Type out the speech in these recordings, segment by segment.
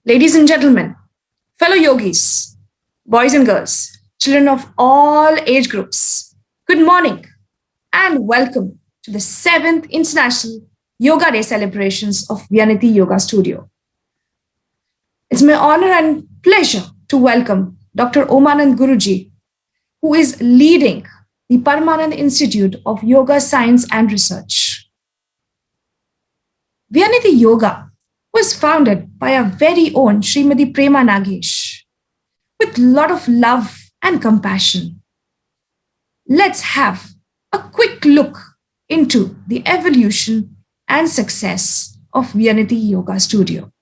Ladies and gentlemen, fellow yogis, boys and girls, children of all age groups, good morning and welcome to the 7th International Yoga Day celebrations of Vyaniti Yoga Studio. It's my honor and pleasure to welcome Dr. Omanand Guruji, who is leading the Paramanand Institute of Yoga Science and Research. Vyaniti Yoga was founded by our very own Srimati Prema Nagesh with a lot of love and compassion. Let's have a quick look into the evolution and success of Vyaniti Yoga Studio.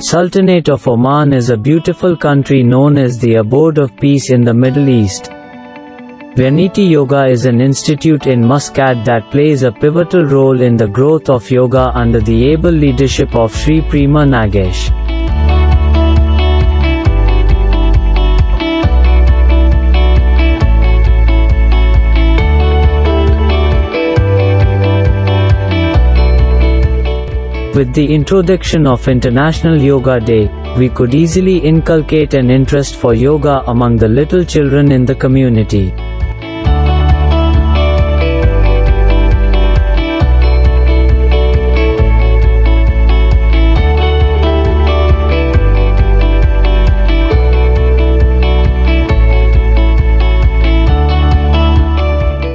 Sultanate of Oman is a beautiful country known as the abode of peace in the Middle East. Vyaniti Yoga is an institute in Muscat that plays a pivotal role in the growth of yoga under the able leadership of Sri Prema Nagesh. With the introduction of International Yoga Day, we could easily inculcate an interest for yoga among the little children in the community.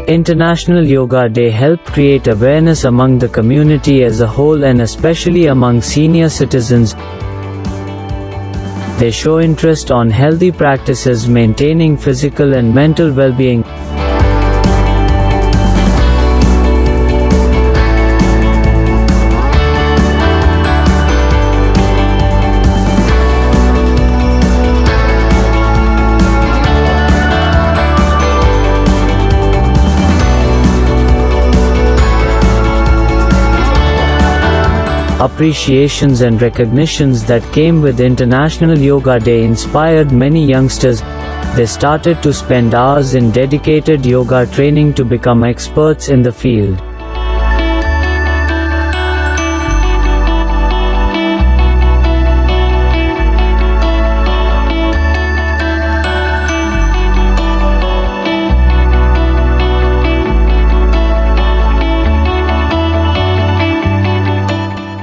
International Yoga Day helped create awareness among the community as a whole and especially among senior citizens. They show interest on healthy practices maintaining physical and mental well-being. Appreciations and recognitions that came with International Yoga Day inspired many youngsters. They started to spend hours in dedicated yoga training to become experts in the field.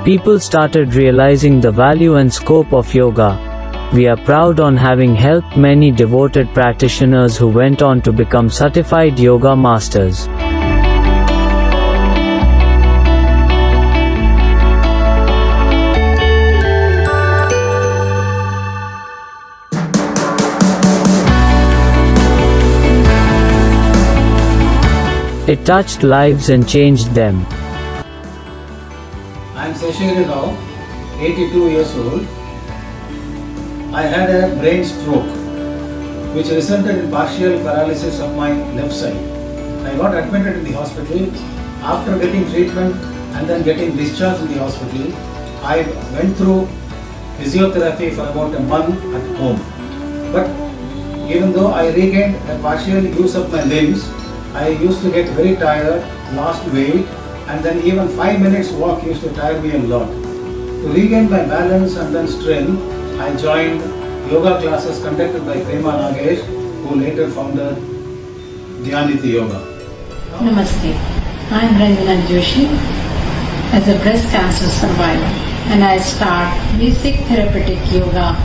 People started realizing the value and scope of yoga. We are proud on having helped many devoted practitioners who went on to become certified yoga masters. It touched lives and changed them. I am Seshagiri Rao, 82 years old. I had a brain stroke which resulted in partial paralysis of my left side. I got admitted in the hospital. After getting treatment and then getting discharged in the hospital, I went through physiotherapy for about a month at home. But even though I regained a partial use of my limbs, I used to get very tired, lost weight, and then even 5 minutes walk used to tire me a lot. To regain my balance and then strength, I joined yoga classes conducted by Prema Nagesh, who later founded Vyaniti Yoga. Namaste. I am Ranjana Joshi as a breast cancer survivor, and I start basic therapeutic yoga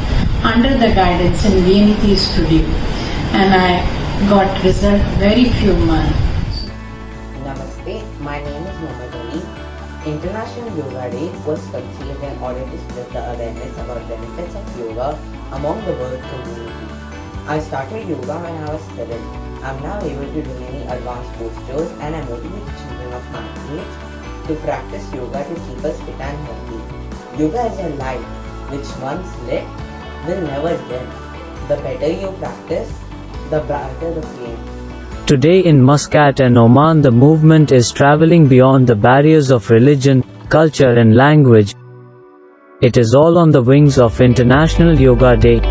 under the guidance in Vyaniti Studio, and I got result very few months. Namaste, my name is Mohammed Ali. International Yoga Day was conceived in order to spread the awareness about benefits of yoga among the world community. I started yoga when I was 7. I'm now able to do many advanced postures and I motivate children of my age to practice yoga to keep us fit and healthy. Yoga is a light which once lit will never dim. The better you practice, the brighter the flame. Today in Muscat and Oman, the movement is traveling beyond the barriers of religion, culture and language. It is all on the wings of International Yoga Day.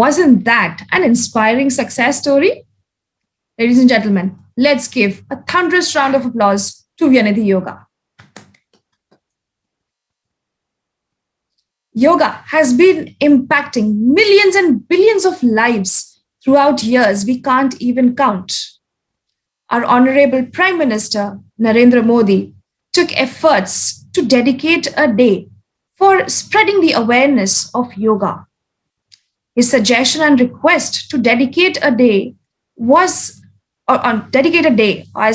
Wasn't that an inspiring success story? Ladies and gentlemen, let's give a thunderous round of applause to Vyanidhi Yoga. Yoga has been impacting millions and billions of lives throughout years we can't even count. Our Honorable Prime Minister Narendra Modi took efforts to dedicate a day for spreading the awareness of yoga. His suggestion and request to dedicate a day as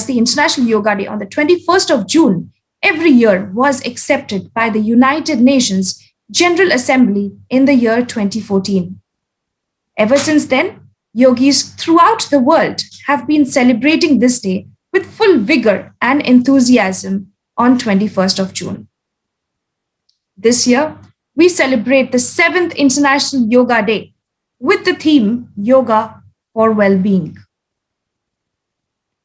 the International Yoga Day on the 21st of June every year was accepted by the United Nations General Assembly in the year 2014. Ever since then, yogis throughout the world have been celebrating this day with full vigor and enthusiasm on 21st of June. This year, we celebrate the 7th International Yoga Day with the theme Yoga for Well-Being.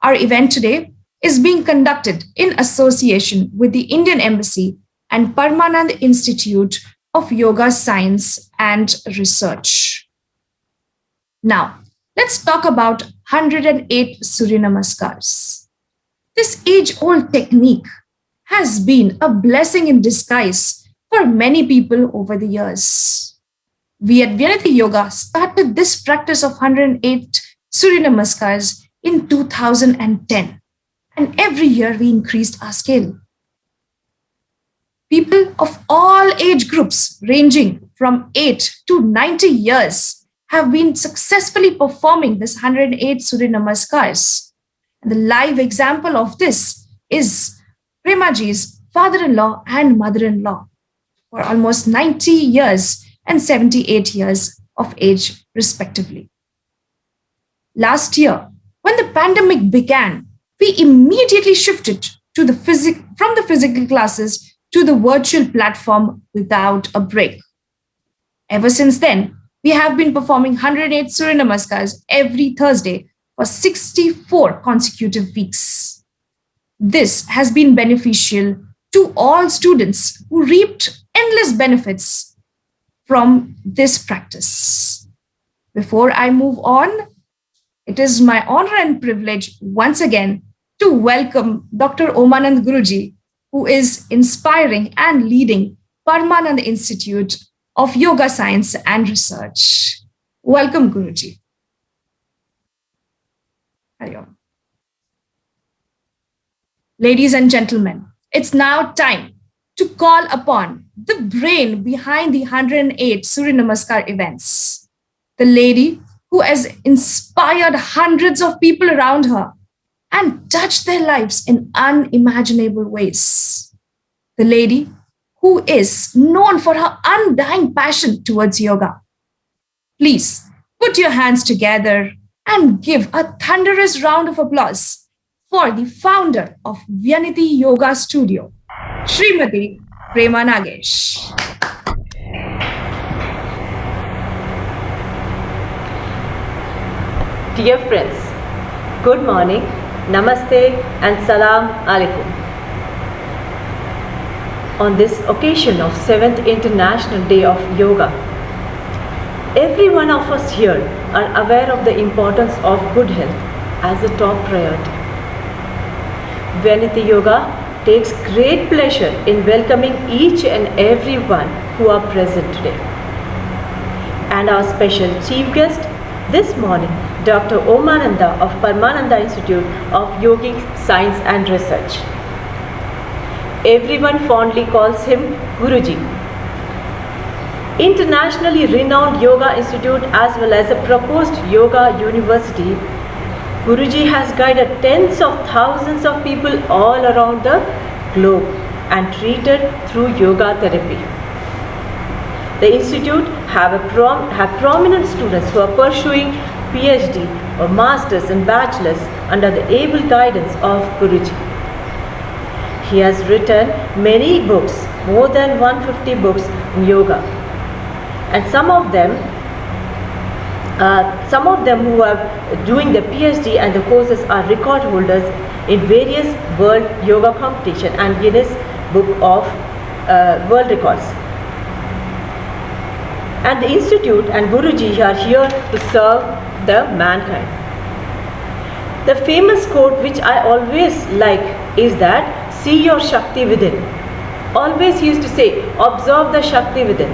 Our event today is being conducted in association with the Indian Embassy and Paramanand Institute of Yoga Science and Research. Now, let's talk about 108 Surya Namaskars. This age-old technique has been a blessing in disguise for many people over the years. We at Vyanidhi Yoga started this practice of 108 Surya Namaskars in 2010, and every year we increased our scale. People of all age groups ranging from 8 to 90 years have been successfully performing this 108 Surya Namaskars. And the live example of this is Premaji's father-in-law and mother-in-law for almost 90 years and 78 years of age respectively. Last year, when the pandemic began, we immediately shifted to from the physical classes to the virtual platform without a break. Ever since then, we have been performing 108 Surya Namaskars every Thursday for 64 consecutive weeks. This has been beneficial to all students who reaped endless benefits from this practice. Before I move on, it is my honor and privilege once again to welcome Dr. Omanand Guruji, who is inspiring and leading Paramanand Institute of Yoga Science and Research. Welcome, Guruji. Hari Om. Ladies and gentlemen, it's now time to call upon the brain behind the 108 Surya Namaskar events, the lady who has inspired hundreds of people around her and touched their lives in unimaginable ways. The lady who is known for her undying passion towards yoga. Please put your hands together and give a thunderous round of applause for the founder of Vyanidhi Yoga Studio, Srimati Prema Nagesh. Dear friends, good morning, namaste and salam alaikum. On this occasion of 7th International Day of Yoga, every one of us here are aware of the importance of good health as a top priority. Vyanidhi Yoga takes great pleasure in welcoming each and every one who are present today. And our special chief guest this morning, Dr. Omananda of Paramananda Institute of Yogic Science and Research. Everyone fondly calls him Guruji. Internationally renowned yoga institute as well as a proposed yoga university, Guruji has guided tens of thousands of people all around the globe and treated through yoga therapy. The institute have prominent students who are pursuing PhD or Masters and Bachelors under the able guidance of Guruji. He has written many books, more than 150 books in yoga, and some of them who are doing the PhD and the courses are record holders in various world yoga competition and Guinness Book of World Records. And the institute and Guruji are here to serve the mankind. The famous quote which I always like is that see your Shakti within. Always he used to say, observe the Shakti within.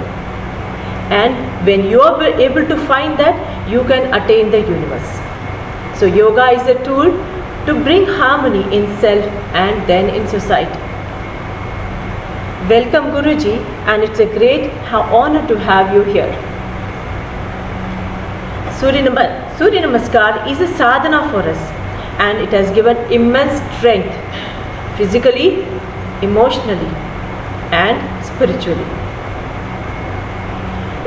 And when you are able to find that, you can attain the universe. So yoga is a tool to bring harmony in self and then in society. Welcome Guruji, and it's a great honor to have you here. Surya Namaskar is a sadhana for us, and it has given immense strength physically, emotionally and spiritually.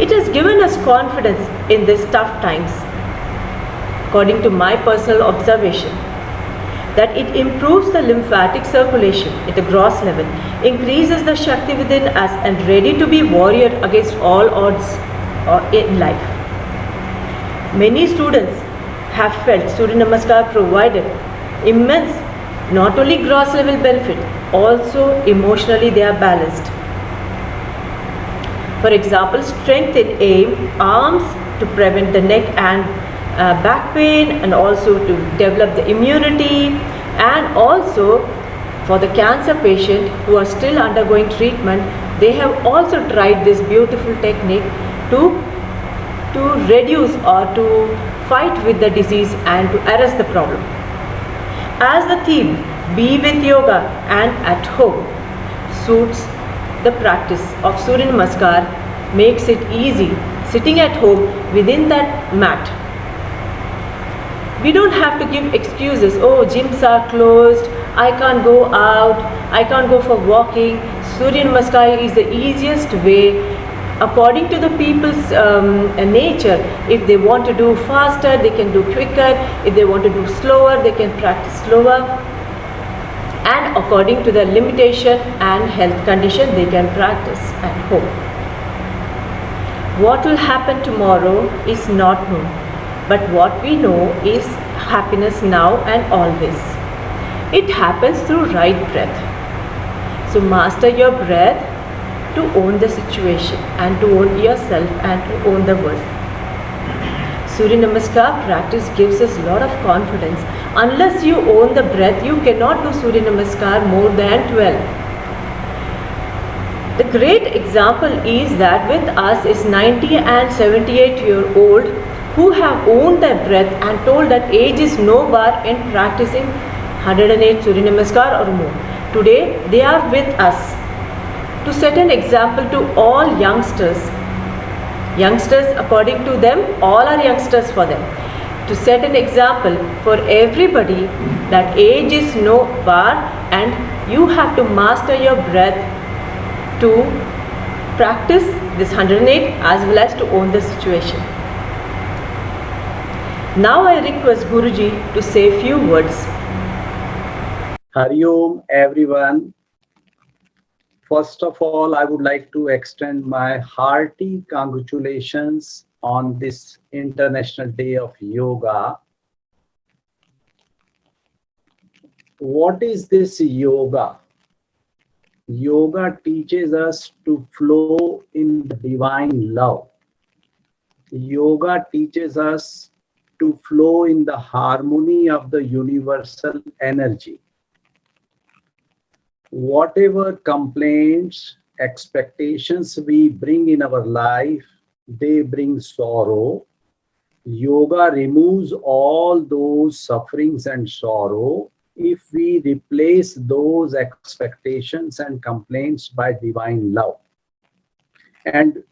It has given us confidence in these tough times. According to my personal observation, that it improves the lymphatic circulation at a gross level, increases the Shakti within us and ready to be warrior against all odds in life. Many students have felt Surya Namaskar provided immense, not only gross level benefit, also emotionally they are balanced. For example, strength in aim, arms to prevent the neck and back pain, and also to develop the immunity, and also for the cancer patient who are still undergoing treatment, they have also tried this beautiful technique to reduce or to fight with the disease and to arrest the problem. As the theme be with yoga and at home suits the practice of Surya Namaskar, makes it easy sitting at home within that mat. We don't have to give excuses, oh gyms are closed, I can't go out, I can't go for walking. Surya Namaskar is the easiest way according to the people's nature. If they want to do faster, they can do quicker. If they want to do slower, they can practice slower. And according to the limitation and health condition, they can practice at home. What will happen tomorrow is not known, but what we know is happiness now and always. It happens through right breath. So master your breath to own the situation and to own yourself and to own the world. Surya Namaskar practice gives us a lot of confidence. Unless you own the breath, you cannot do Surya Namaskar more than 12. The great example is that with us is 90 and 78-year-old who have owned their breath and told that age is no bar in practicing 108 Surya Namaskar or more. Today they are with us to set an example to all youngsters. Youngsters, according to them, all are youngsters for them. To set an example for everybody that age is no bar and you have to master your breath to practice this 108 as well as to own the situation. Now I request Guruji to say a few words. Hari Om, everyone. First of all, I would like to extend my hearty congratulations on this International Day of Yoga. What is this yoga? Yoga teaches us to flow in the divine love. Yoga teaches us to flow in the harmony of the universal energy. Whatever complaints, expectations we bring in our life, they bring sorrow. Yoga removes all those sufferings and sorrow if we replace those expectations and complaints by divine love. And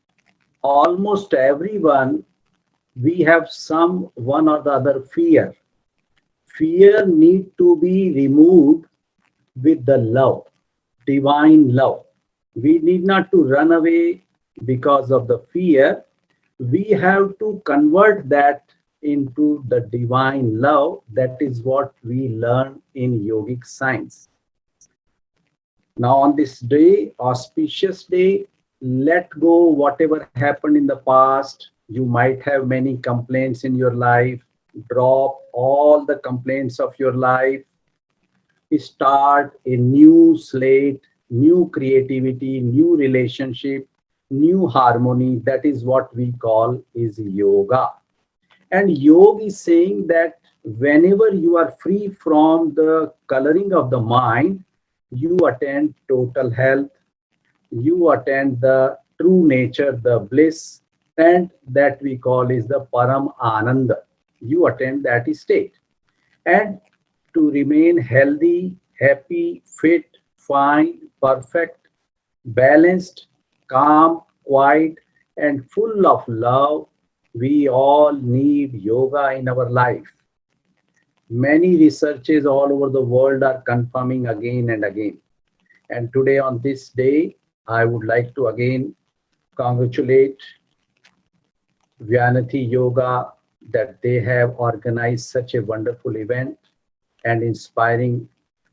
almost everyone, we have some one or the other fear. Fear need to be removed with the love, divine love. We need not to run away because of the fear. We have to convert that into the divine love. That is what we learn in yogic science. Now on this day, auspicious day, let go whatever happened in the past. You might have many complaints in your life. Drop all the complaints of your life. Start a new slate, new creativity, new relationship new harmony. That is what we call is yoga. And yoga is saying that whenever you are free from the coloring of the mind, you attain total health, you attain the true nature, the bliss, and that we call is the param ananda. You attain that state. And to remain healthy, happy, fit, fine, perfect, balanced, calm, quiet, and full of love, we all need yoga in our life. Many researches all over the world are confirming again and again. And today, on this day, I would like to again congratulate Vyanati Yoga that they have organized such a wonderful event and inspiring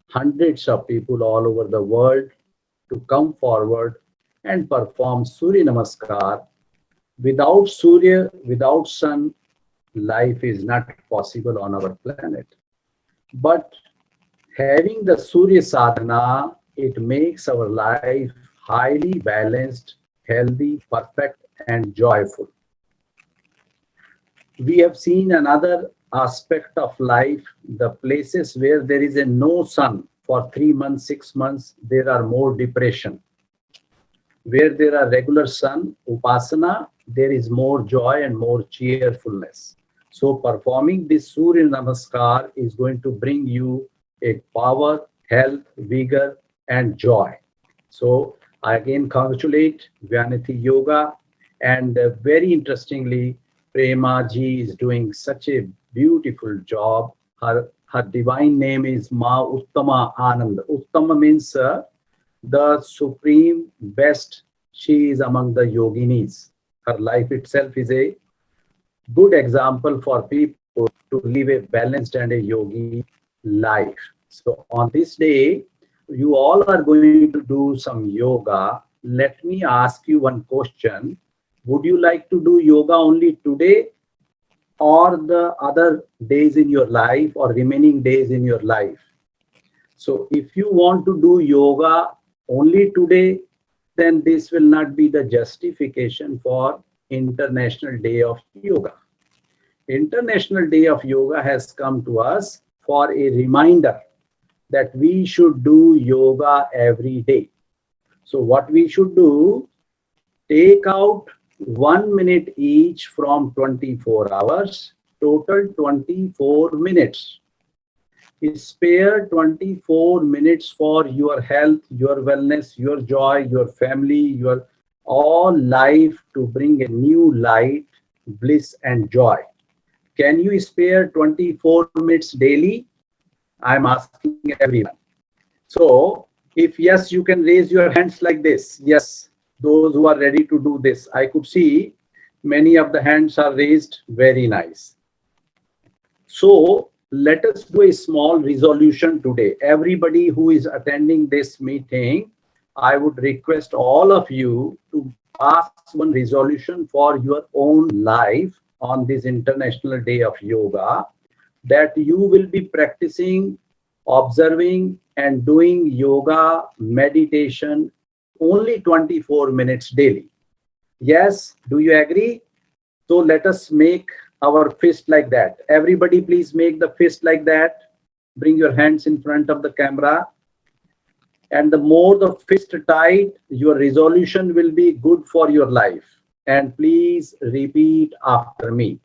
hundreds of people all over the world to come forward and perform Surya Namaskar. Without Surya, without sun, life is not possible on our planet. But having the Surya sadhana, it makes our life highly balanced, healthy, perfect, and joyful. We have seen another aspect of life, the places where there is a no sun for 3 months, 6 months, there are more depression. Where there are regular sun, upasana, there is more joy and more cheerfulness. So performing this Surya Namaskar is going to bring you a power, health, vigor, and joy. So I again congratulate Vyanati Yoga, and very interestingly, Prema ji is doing such a beautiful job. Her divine name is Ma Uttama Anand. Uttama means the supreme best. She is among the yoginis. Her life itself is a good example for people to live a balanced and a yogi life. So on this day, you all are going to do some yoga. Let me ask you one question. Would you like to do yoga only today or the other days in your life or remaining days in your life? So if you want to do yoga only today, then this will not be the justification for International Day of Yoga. International Day of Yoga has come to us for a reminder that we should do yoga every day. So what we should do, take out 1 minute each from 24 hours, total 24 minutes. Spare 24 minutes for your health, your wellness, your joy, your family, your all life to bring a new light, bliss, and joy. Can you spare 24 minutes daily? I'm asking everyone. So, if yes, you can raise your hands like this. Yes, those who are ready to do this. I could see many of the hands are raised. Very nice. So, let us do a small resolution today. Everybody who is attending this meeting, I would request all of you to pass one resolution for your own life on this International Day of Yoga, that you will be practicing, observing, and doing yoga meditation only 24 minutes daily. Yes, do you agree? So let us make our fist like that. Everybody please make the fist like that. Bring your hands in front of the camera. And the more the fist tight, your resolution will be good for your life. And please repeat after me.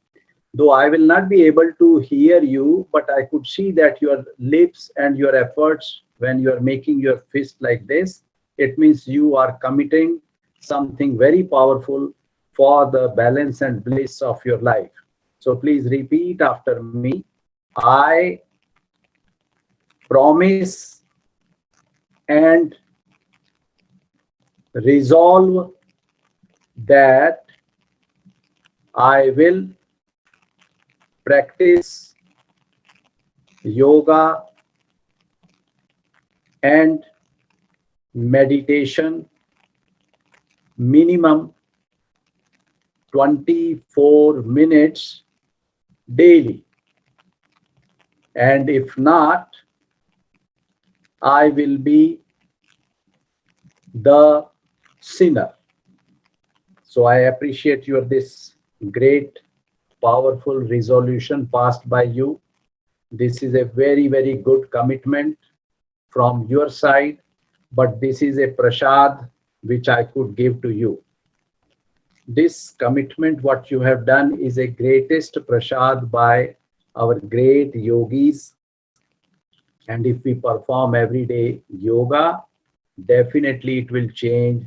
Though I will not be able to hear you, but I could see that your lips and your efforts when you are making your fist like this, it means you are committing something very powerful for the balance and bliss of your life. So please repeat after me. I promise and resolve that I will practice yoga and meditation minimum 24 minutes daily. And if not, I will be the sinner. So I appreciate your this great, powerful resolution passed by you. This is a very, very good commitment from your side, but this is a prasad which I could give to you. This commitment, what you have done, is a greatest prasad by our great yogis. And if we perform every day yoga, definitely it will change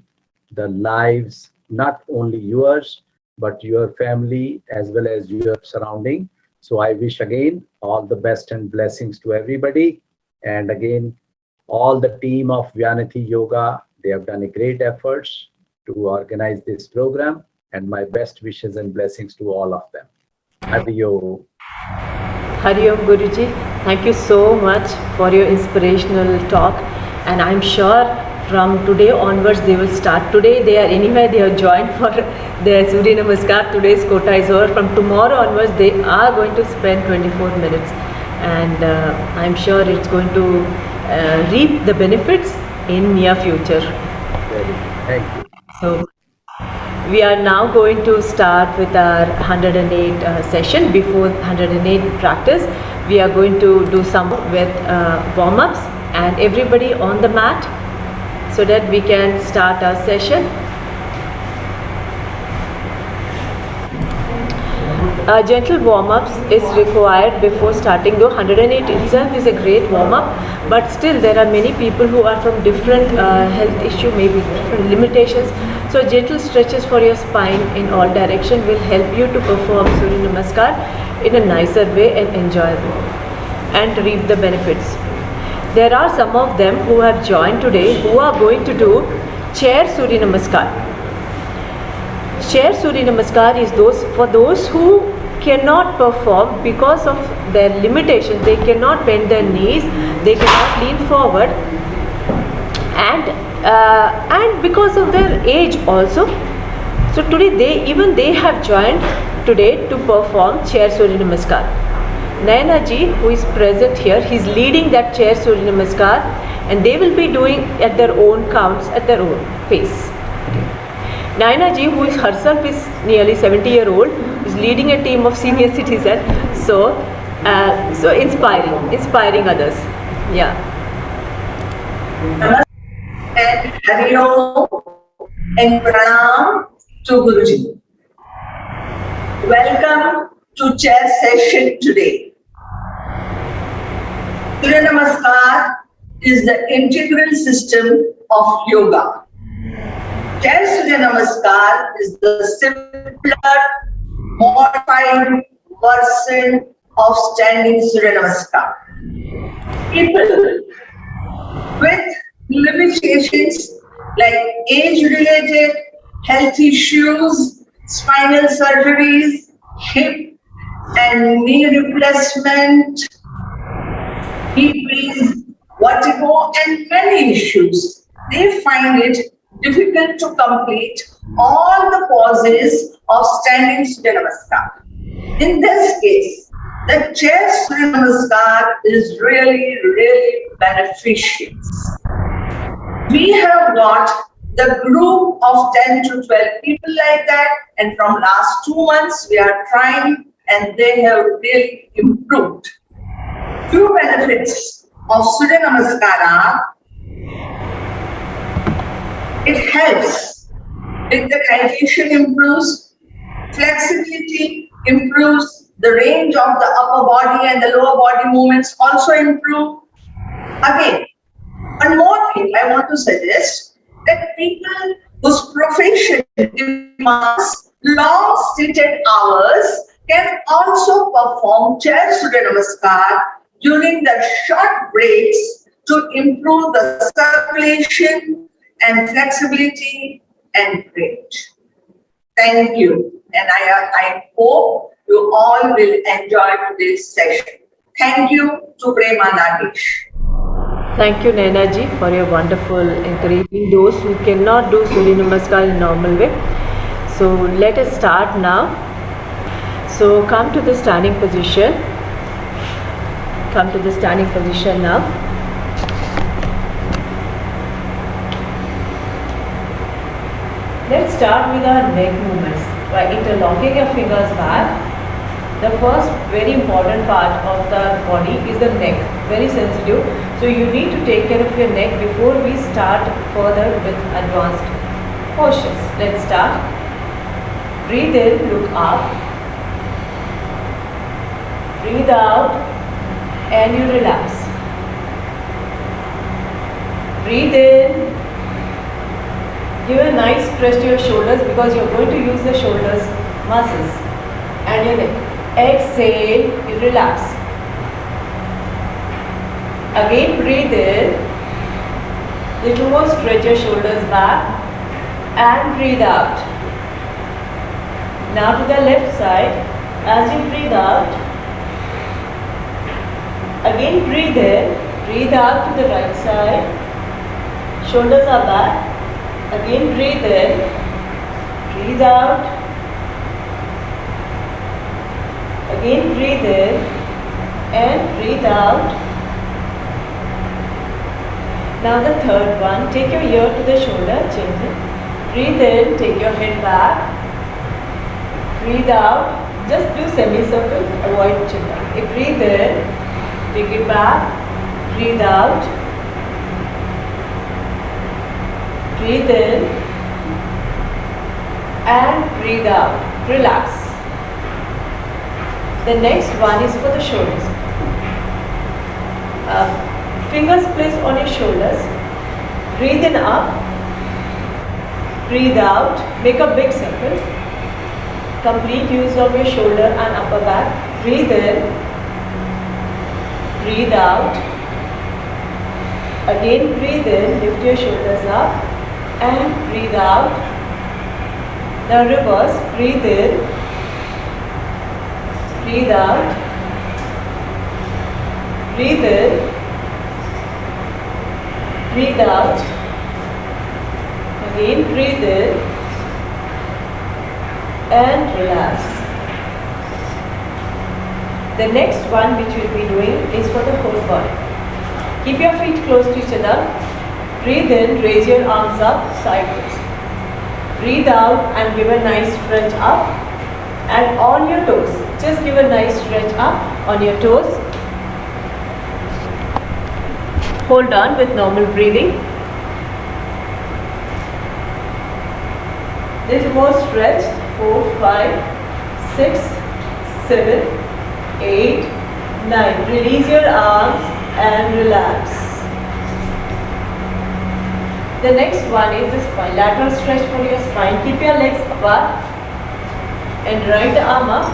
the lives, not only yours, but your family as well as your surrounding. So I wish again all the best and blessings to everybody. And again, all the team of Vyanati Yoga, they have done a great efforts to organize this program, and my best wishes and blessings to all of them. Hari Om. Hari Om Guruji, thank you so much for your inspirational talk, and I'm sure from today onwards they will start. Today they are anyway, they have joined for their Surya Namaskar. Today's quota is over. From tomorrow onwards they are going to spend 24 minutes, and I'm sure it's going to reap the benefits in near future. Thank you. So we are now going to start with our 108 session. Before 108 practice, we are going to do some with warm-ups, and everybody on the mat so that we can start our session. Gentle warm-ups is required before starting, though 108 itself is a great warm-up, but still there are many people who are from different health issue, maybe different limitations. So gentle stretches for your spine in all direction will help you to perform Surya Namaskar in a nicer way and enjoyable and reap the benefits. There are some of them who have joined today who are going to do chair Surya Namaskar. Chair Surya Namaskar is for those who cannot perform because of their limitations. They cannot bend their knees, they cannot lean forward, and because of their age also. So today they have joined today to perform chair Surya Namaskar. Nayana ji, who is present here, he is leading that chair Surya Namaskar, and they will be doing at their own counts, at their own pace. Naina ji, who is herself is nearly 70-year-old, is leading a team of senior citizens. So inspiring others. Yeah. And Hari Om and Pranam to Guruji. Welcome to chair session today. Surya Namaskar is the integral system of yoga. Chair Surya Namaskar is the simpler, modified version of standing Surya Namaskar. People with limitations like age-related health issues, spinal surgeries, hip and knee replacement, BPs, vertigo, and many issues, they find it difficult to complete all the poses of standing Surya Namaskar. In this case, the chair Surya Namaskar is really beneficial. We have got the group of 10 to 12 people like that, and from last 2 months we are trying, and they have really improved. Few benefits of Surya Namaskar are: it helps with the digestion, improves flexibility, improves the range of the upper body, and the lower body movements also improve. Again, one more thing I want to suggest, that people whose profession demands long seated hours can also perform chair Surya Namaskar during the short breaks to improve the circulation and flexibility and range. Thank you, and I hope you all will enjoy today's session. Thank you to Prema Nagesh. Thank you, Naina ji, for your wonderful encouraging those who cannot do Surya Namaskar in normal way. So let us start now. So come to the standing position. Come to the standing position now. Let's start with our neck movements by interlocking your fingers back. The first very important part of the body is the neck, very sensitive. So you need to take care of your neck before we start further with advanced postures. Let's start. Breathe in, look up. Breathe out and you relax. Breathe in. Give a nice stretch to your shoulders because you're going to use the shoulders muscles and your neck. Exhale, you relax. Again breathe in. Little more, stretch your shoulders back and breathe out. Now to the left side. As you breathe out, again breathe in, breathe out to the right side. Shoulders are back. Again breathe in, breathe out. Again breathe in and breathe out. Now the third one, take your ear to the shoulder, gently. Breathe in, take your head back. Breathe out, just do semicircle, avoid chin. Breathe in, take it back. Breathe out. Breathe in and breathe out. Relax. The next one is for the shoulders. Fingers placed on your shoulders. Breathe in up. Breathe out. Make a big circle. Complete use of your shoulder and upper back. Breathe in. Breathe out. Again breathe in. Lift your shoulders up. And breathe out. Now reverse. Breathe in. Breathe out. Breathe in. Breathe out. Again breathe in. And relax. The next one which we'll be doing is for the whole body. Keep your feet close to each other. Breathe in, raise your arms up, sideways. Breathe out and give a nice stretch up. And on your toes, just give a nice stretch up on your toes. Hold on with normal breathing. Little more stretch. 4, 5, 6, 7, 8, 9. Release your arms and relax. The next one is the spine. Lateral stretch for your spine. Keep your legs apart and right arm up.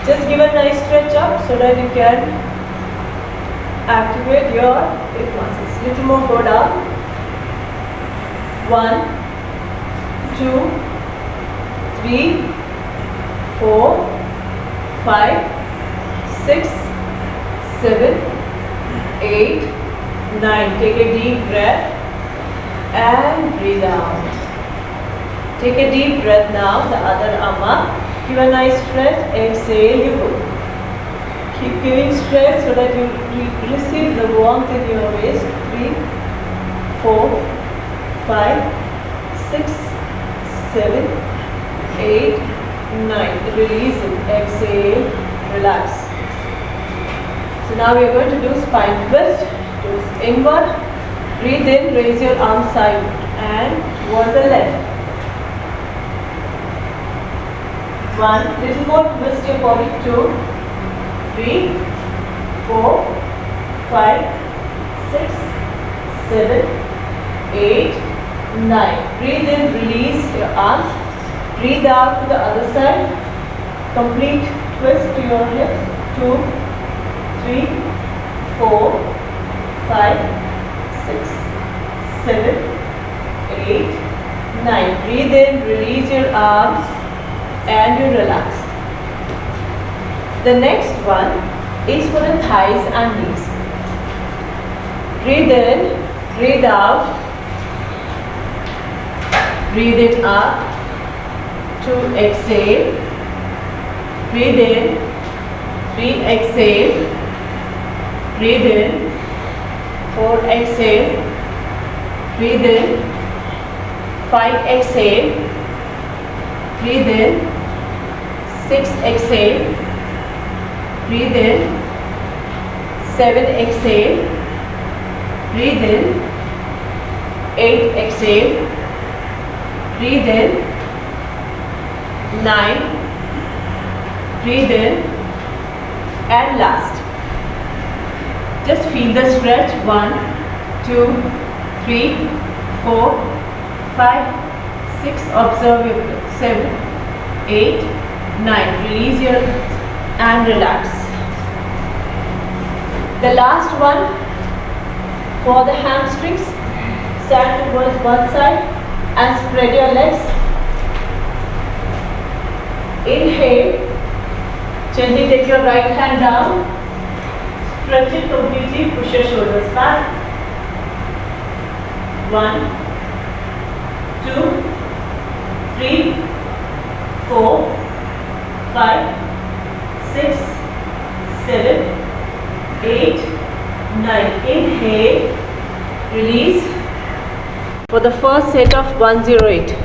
Just give a nice stretch up so that you can activate your hip muscles. Little more, go down. 1, 2, 3, 4, 5, 6, 7, 8, 9. Take a deep breath and breathe out. Take a deep breath now, the other arm up. Give a nice stretch, exhale, you go. Keep giving stretch so that you receive the warmth in your waist. 3, 4, 5, 6, 7, 8, 9. Release it, exhale, relax. So now we are going to do spine twist. Twist inward. Breathe in, raise your arm side and towards the left. 1, little more, twist your body. 2, 3, 4, 5, 6, 7, 8, 9. Breathe in, release your arms. Breathe out to the other side. Complete twist to your hips. 2, 3, 4, 5, 6, 7, 8, 9. Breathe in, release your arms and you relax. The next one is for the thighs and knees. Breathe in, breathe out, breathe it up, 2, exhale, breathe in, 3, exhale, breathe in, 4, exhale, breathe in, 5 exhale, breathe in, 6 exhale, breathe in, 7 exhale, breathe in, 8 exhale, breathe in, 9, breathe in, and last. Just feel the stretch. 1, 2, 3, 4, 5, 6. Observe your breath. 7, 8, 9. Release your and relax. The last one for the hamstrings. Stand towards one side and spread your legs. Inhale. Gently take your right hand down. Stretch it completely. Push your shoulders back. 1, 2, 3, 4, 5, 6, 7, 8, 9. Inhale. Release. For the first set of 108.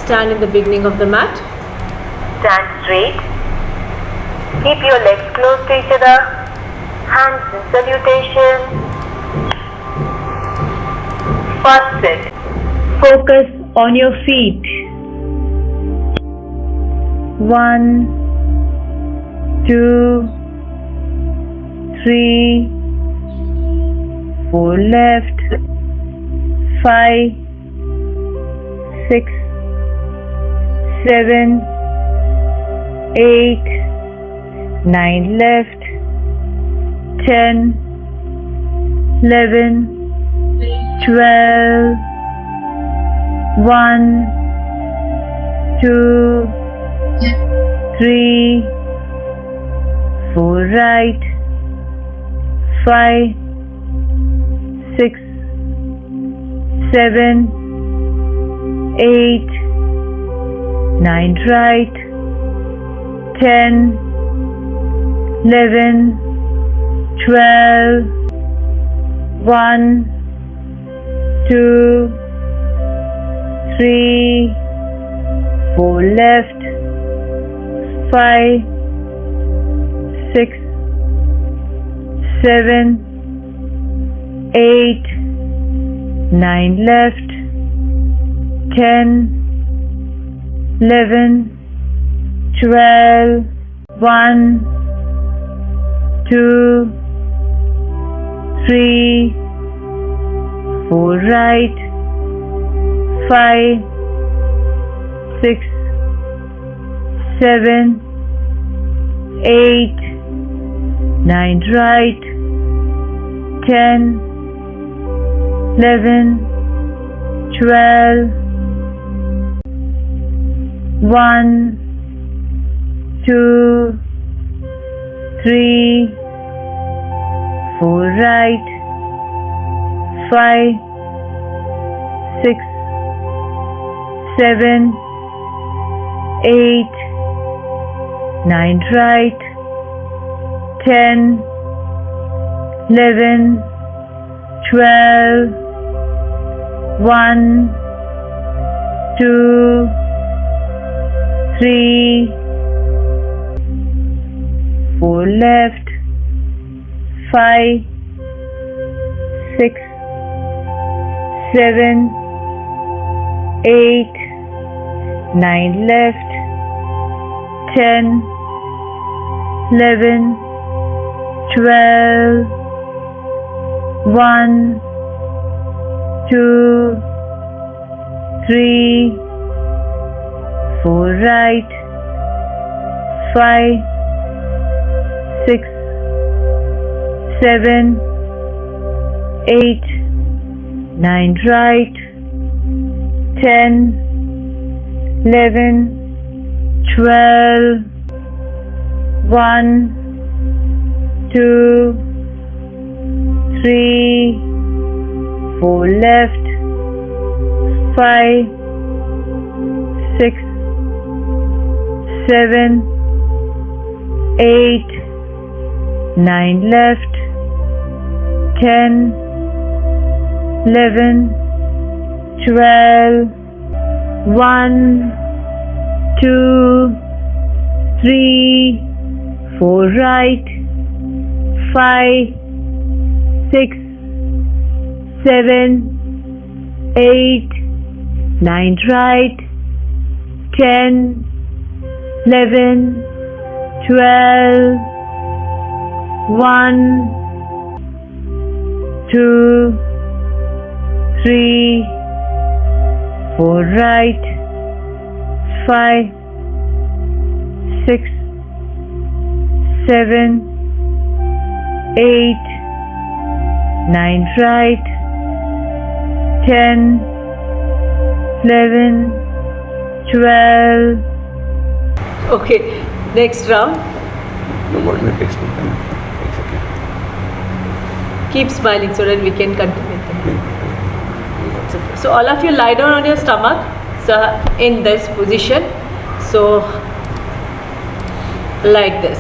Stand in the beginning of the mat. Stand straight. Keep your legs close to each other. Hands in salutation. First set. Focus on your feet. 1, 2, 3, 4 left, 5, 6, 7, 8, 9 left, 10, 11, 12, 1, 2, 3, 4 right, 5, 6, 7, 8, 9 right, 10, 11, 12, 1, 2, 3, 4 left, 5, 6, 7, 8, 9 left, 10, 11, 12, 1, 2, 3, 4 right, 5, 6, 7, 8, 9 right, 10, 11, 12, 1, 2, 3, 4 right, 5, 6, 7, 8, 9 right, 10, 11, 12, 1, 2, 3, 4 left, 5, 6, 7, 8, 9 left, 10, 11, 12, 1, 2, 3, 4 right, 5, 6, 7, 8, 9 right, 10, 11, 12, 1, 2, 3, 4 left, 5, 6, 7, 8, 9 left, 10, 11, 12, 1, 2, 3, 4 right, 5, 6, 7, 8, 9 right, 10, 11, 12, 1, 2, 3, 4 right, 5, 6, 7, 8, 9 right, 10, 11, 12. Okay, next round. Keep smiling so that we can continue. So all of you lie down on your stomach, so in this position. So like this.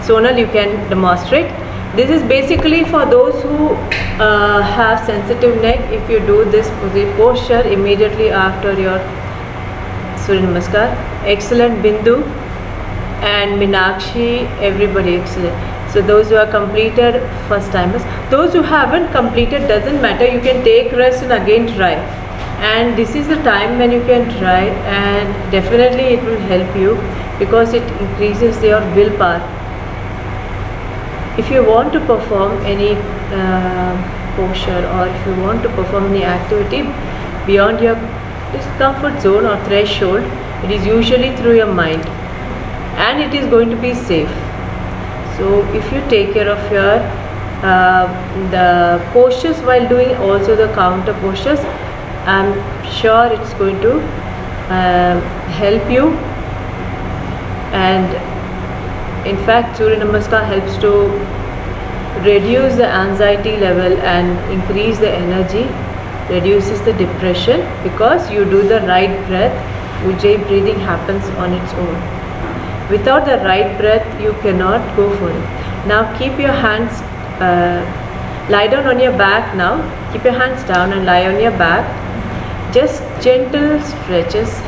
Sonal, you can demonstrate. This is basically for those who have sensitive neck. If you do this posture immediately after your Surya Namaskar, excellent. Bindu and Minakshi, everybody excellent. So those who are completed, first timers. Those who haven't completed, doesn't matter, you can take rest and again try. And this is the time when you can try, and definitely it will help you because it increases your willpower. If you want to perform any posture, or if you want to perform any activity beyond your discomfort zone or threshold, it is usually through your mind, and it is going to be safe. So if you take care of your the postures while doing also the counter postures, I'm sure it's going to help you. And in fact, Surya Namaskar helps to reduce the anxiety level and increase the energy, reduces the depression, because you do the right breath. Ujjayi breathing happens on its own. Without the right breath, you cannot go for it. Now keep your hands, lie down on your back now. Keep your hands down and lie on your back. Just gentle stretches.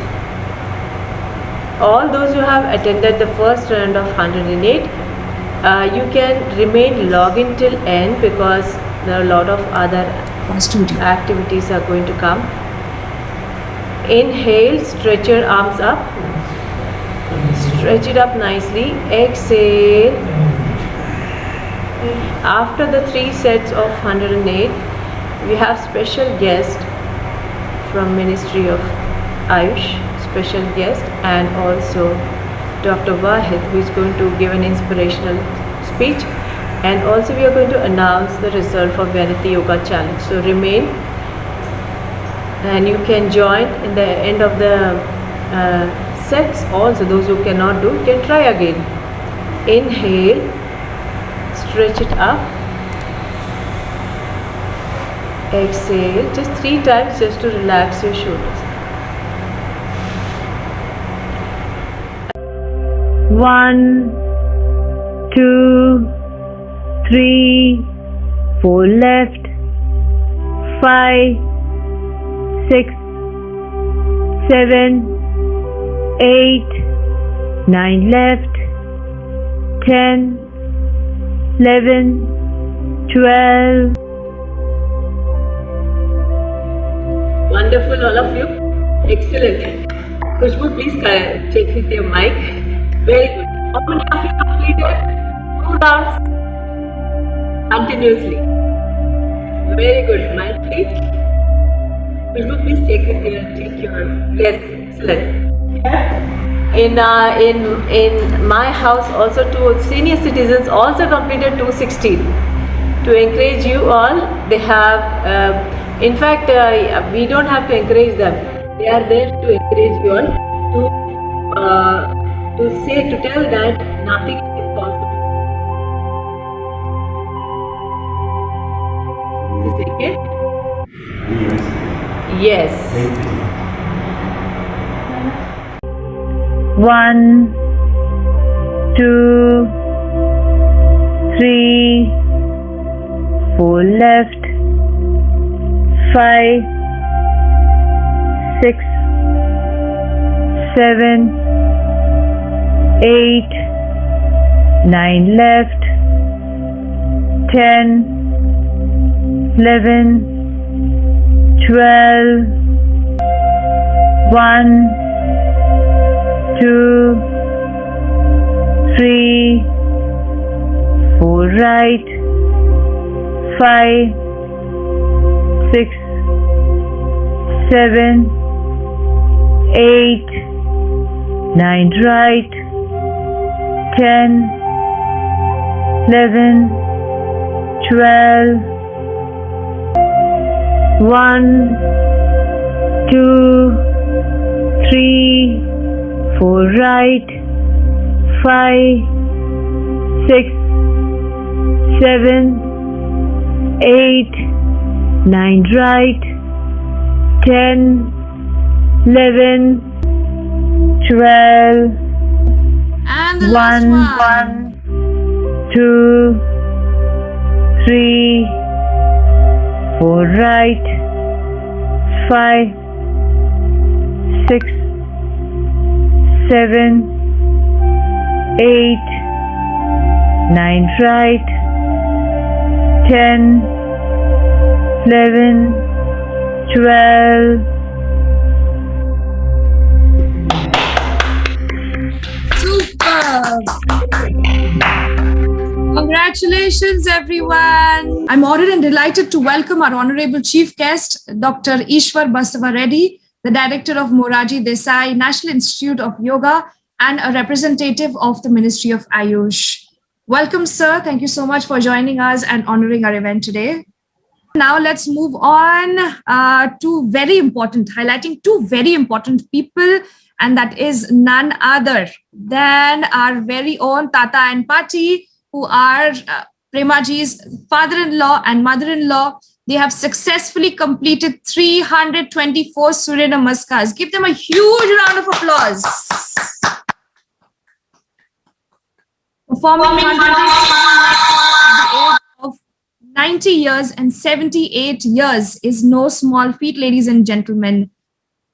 All those who have attended the first round of 108, you can remain log in till end because there are a lot of other activities are going to come. Inhale, stretch your arms up. Stretch it up nicely. Exhale. After the 3 sets of 108, we have special guest from Ministry of Ayush, special guest, and also Dr. Wahid, who is going to give an inspirational speech, and also we are going to announce the result for Vanity Yoga Challenge. So remain, and you can join in the end of the sets. Also those who cannot do can try again. Inhale, stretch it up. Exhale, just 3 times just to relax your shoulders. 1, 2, 3, 4 left, 5, 6, 7, 8, 9 left, 10, 11, 12. Wonderful, all of you. Excellent. Khushbu, please check with your mic. Very good. How many of you completed 2 rounds continuously? Very good. Mic, please. Khushbu, please check your. Yes, excellent. In my house also 2 senior citizens also completed 216. To encourage you all, they have. In fact, we don't have to encourage them. They are there to encourage you all to tell that nothing is impossible. Is it okay? Yes. 1, 2, 3, 4 left, 5, 6, 7, 8, 9 left, 10, 11, 12, 1, 2, 3, 4 right, 5, 6, 7, 8, 9 right, 10, 11, 12, 1, 2, 3, 4 right, 5, 6, 7, 8, 9 right, 10, 11, 12, And the last 1, 2, 3, 4 right, 5, 6, 7, 8, 9 right, 10, 11, 12. Superb. Congratulations, everyone. I'm honored and delighted to welcome our honorable chief guest, Dr. Ishwar Basava Reddy, the director of Moraji Desai National Institute of Yoga and a representative of the Ministry of Ayush. Welcome, sir. Thank you so much for joining us and honoring our event today. Now let's move on to highlighting two very important people, and that is none other than our very own Tata and Pati, who are Premaji's father-in-law and mother-in-law. They have successfully completed 324 Surya Namaskars. Give them a huge round of applause. Performing 90 years and 78 years is no small feat, ladies and gentlemen.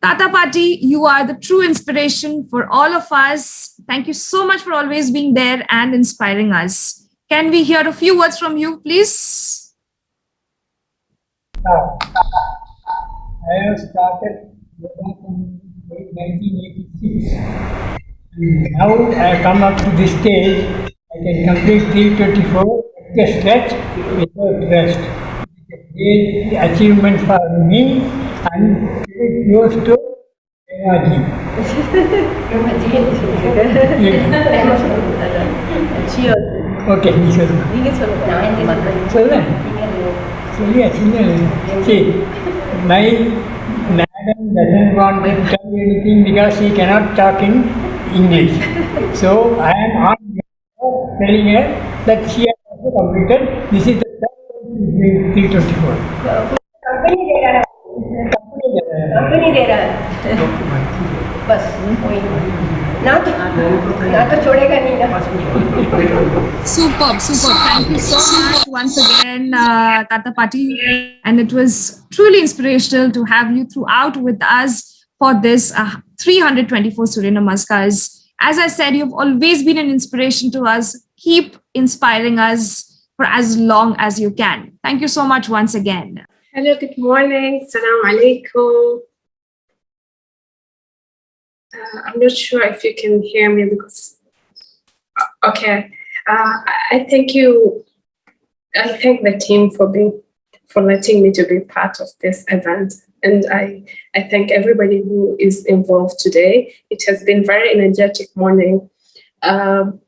Tata Pati, you are the true inspiration for all of us. Thank you so much for always being there and inspiring us. Can we hear a few words from you, please? I have started yoga in 1986. Now I have come up to this stage, I can complete 324 at a stretch without rest. It's a great achievement for me and very close to energy. Okay, see, my madam doesn't want to tell anything because she cannot talk in English. So I am on telling her that she has also completed. This is the third 324. Company दे रहा है बस वही ना तो छोड़ेगा नहीं ना. Superb. Thank you so much once again, Tata Pati. And it was truly inspirational to have you throughout with us for this 324 Surya Namaskars. As I said, you've always been an inspiration to us. Keep inspiring us for as long as you can. Thank you so much once again. Hello, good morning. Assalamu alaikum. I'm not sure if you can hear me because, okay. I thank the team for letting me to be part of this event. And I thank everybody who is involved today. It has been very energetic morning. I've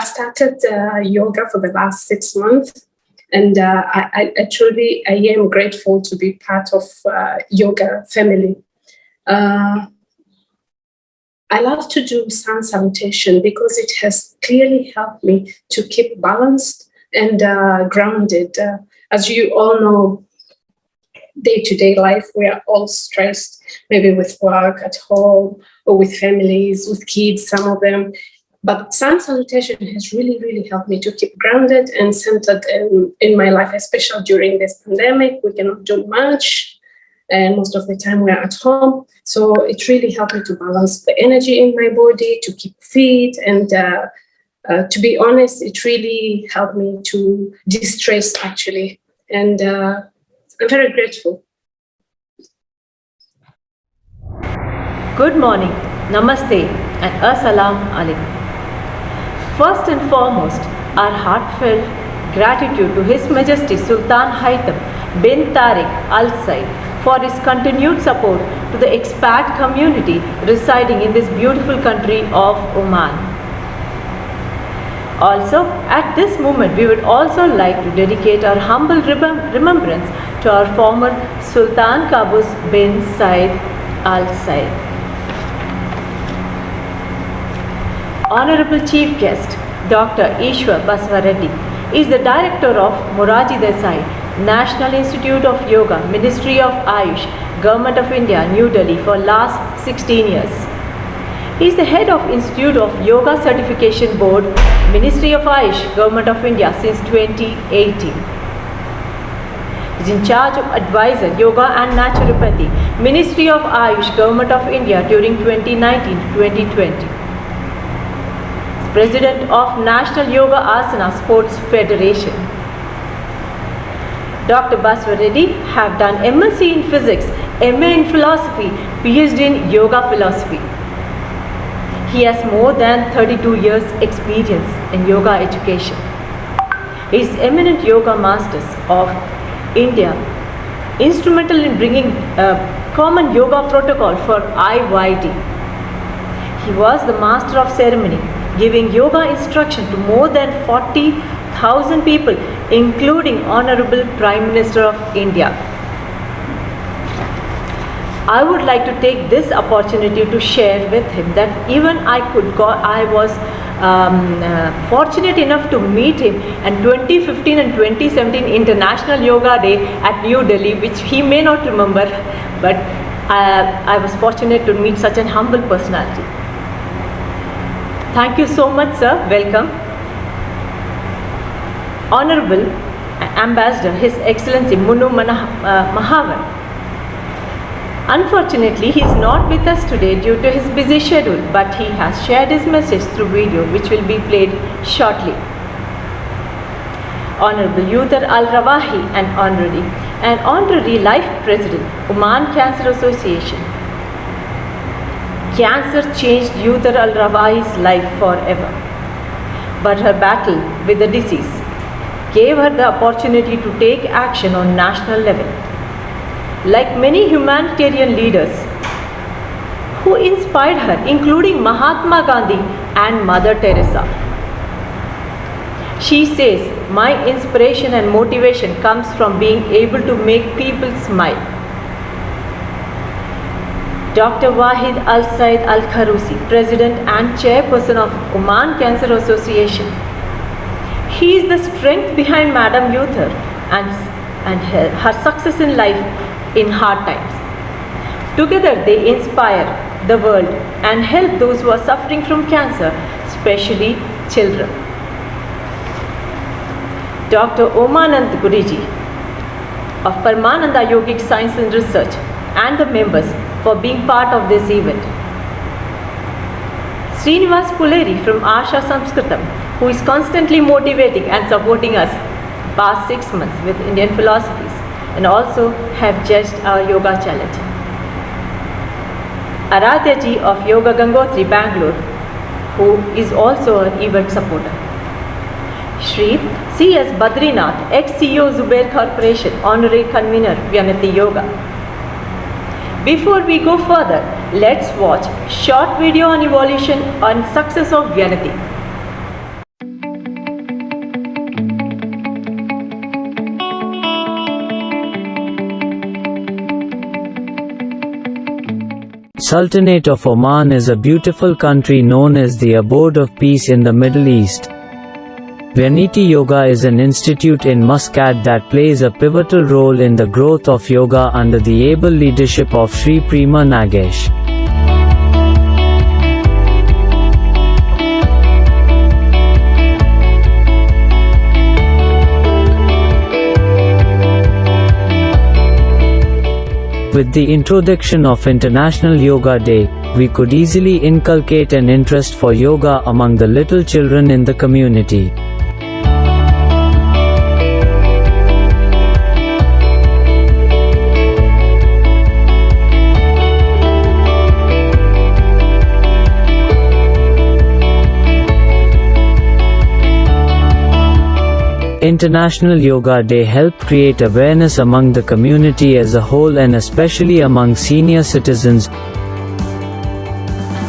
started yoga for the last 6 months. And I am grateful to be part of yoga family. I love to do sun salutation because it has clearly helped me to keep balanced and grounded. As you all know, day-to-day life, we are all stressed, maybe with work at home or with families, with kids, some of them. But sun salutation has really helped me to keep grounded and centered in my life, especially during this pandemic. We cannot do much, and most of the time we're at home. So it really helped me to balance the energy in my body, to keep fit, and to be honest, it really helped me to de-stress actually. And I'm very grateful. Good morning, Namaste, and Assalamu alaikum. First and foremost, our heartfelt gratitude to His Majesty Sultan Haitham bin Tariq Al Said for his continued support to the expat community residing in this beautiful country of Oman. Also, at this moment, we would also like to dedicate our humble remembrance to our former Sultan Qaboos bin Said Al Said. Honorable Chief Guest, Dr. Ishwar Basva Reddy is the Director of Moraji Desai, National Institute of Yoga, Ministry of Ayush, Government of India, New Delhi for last 16 years. He is the Head of Institute of Yoga Certification Board, Ministry of Ayush, Government of India since 2018. He is in charge of Advisor, Yoga and Naturopathy, Ministry of Ayush, Government of India during 2019-2020. President of National Yoga Asana Sports Federation. Dr. Basva Reddy have done MSc in Physics, MA in Philosophy, PhD in Yoga Philosophy. He has more than 32 years experience in yoga education. He is eminent yoga masters of India, instrumental in bringing common yoga protocol for IYD. He was the master of ceremony, giving yoga instruction to more than 40,000 people, including Honorable Prime Minister of India. I would like to take this opportunity to share with him that even I was fortunate enough to meet him in 2015 and 2017 International Yoga Day at New Delhi, which he may not remember, but I was fortunate to meet such an humble personality. Thank you so much, sir. Welcome. Honorable Ambassador, His Excellency Munnu Mahavan. Unfortunately, he is not with us today due to his busy schedule, but he has shared his message through video, which will be played shortly. Honorable Yuthar Al-Rawahi, an honorary life president, Oman Cancer Association. Cancer changed Yuthar Al-Rawahi's life forever, but her battle with the disease gave her the opportunity to take action on national level. Like many humanitarian leaders who inspired her, including Mahatma Gandhi and Mother Teresa. She says, "My inspiration and motivation comes from being able to make people smile." Dr. Wahid Al Said Al Kharousi, President and Chairperson of Oman Cancer Association. He is the strength behind Madam Yuthar and her success in life in hard times. Together they inspire the world and help those who are suffering from cancer, especially children. Dr. Omanand Guruji of Paramananda Yogic Science and Research and the members for being part of this event. Srinivas Puleri from Asha Samskritam, who is constantly motivating and supporting us past 6 months with Indian philosophies and also have judged our yoga challenge. Aradhya ji of Yoga Gangotri, Bangalore, who is also an event supporter. Shri C.S. Badrinath, ex-CEO Zubair Corporation, Honorary Convener, Vyanati Yoga. Before we go further, let's watch short video on evolution and success of Vyanati. Sultanate of Oman is a beautiful country known as the abode of peace in the Middle East. Vyanati Yoga is an institute in Muscat that plays a pivotal role in the growth of yoga under the able leadership of Sri Prema Nagesh. With the introduction of International Yoga Day, we could easily inculcate an interest for yoga among the little children in the community. International Yoga Day helped create awareness among the community as a whole and especially among senior citizens.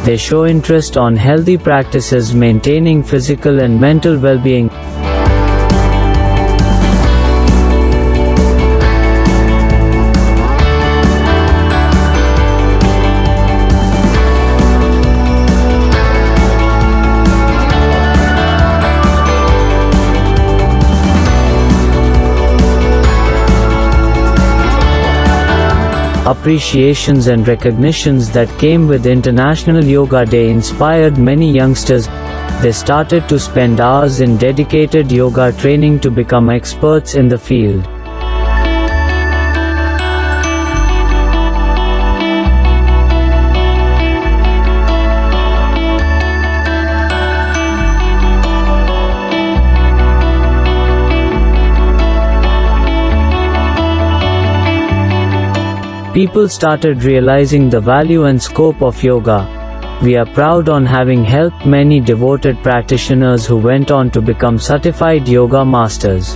They show interest on healthy practices, maintaining physical and mental well-being. Appreciations and recognitions that came with International Yoga Day inspired many youngsters. They started to spend hours in dedicated yoga training to become experts in the field. People started realizing the value and scope of yoga. We are proud on having helped many devoted practitioners who went on to become certified yoga masters.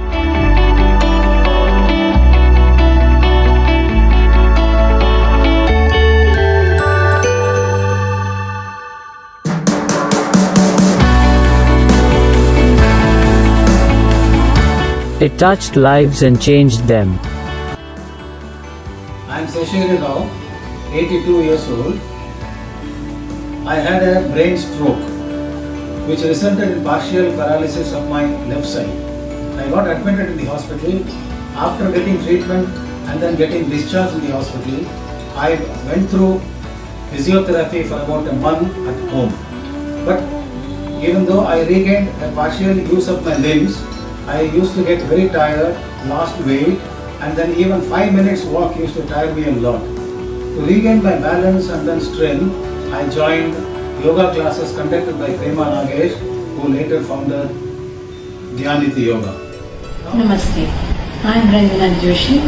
It touched lives and changed them. I am Seshagiri Rao, 82 years old. I had a brain stroke which resulted in partial paralysis of my left side. I got admitted in the hospital. After getting treatment and then getting discharged in the hospital, I went through physiotherapy for about a month at home. But even though I regained a partial use of my limbs, I used to get very tired, lost weight, and then even 5 minutes walk used to tire me a lot. To regain my balance and then strength, I joined yoga classes conducted by Prema Nagesh, who later founded Dhyaniti Yoga. Namaste. I am Ranjana Joshi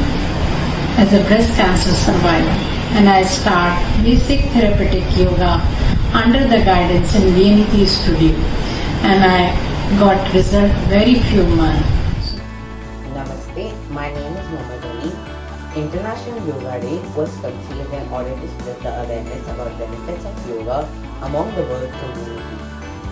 as a breast cancer survivor, and I start basic therapeutic yoga under the guidance in Dhyaniti Studio, and I got result very few months. Namaste, my name is Mohammed Ali. International Yoga Day was conceived in order to spread the awareness about benefits of yoga among the world community.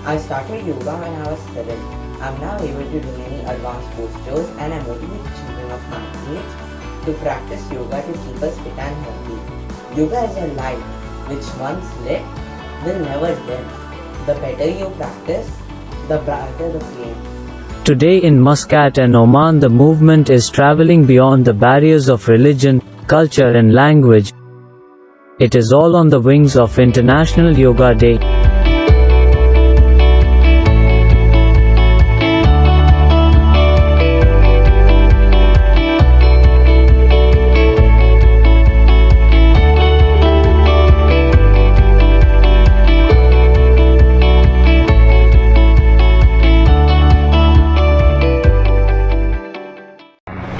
I started yoga when I was 7. I'm now able to do many advanced postures, and I motivate children of my age to practice yoga to keep us fit and healthy. Yoga is a light which once lit will never dim. The better you practice, the brighter the flame. Today in Muscat and Oman, the movement is traveling beyond the barriers of religion, culture and language. It is all on the wings of International Yoga Day.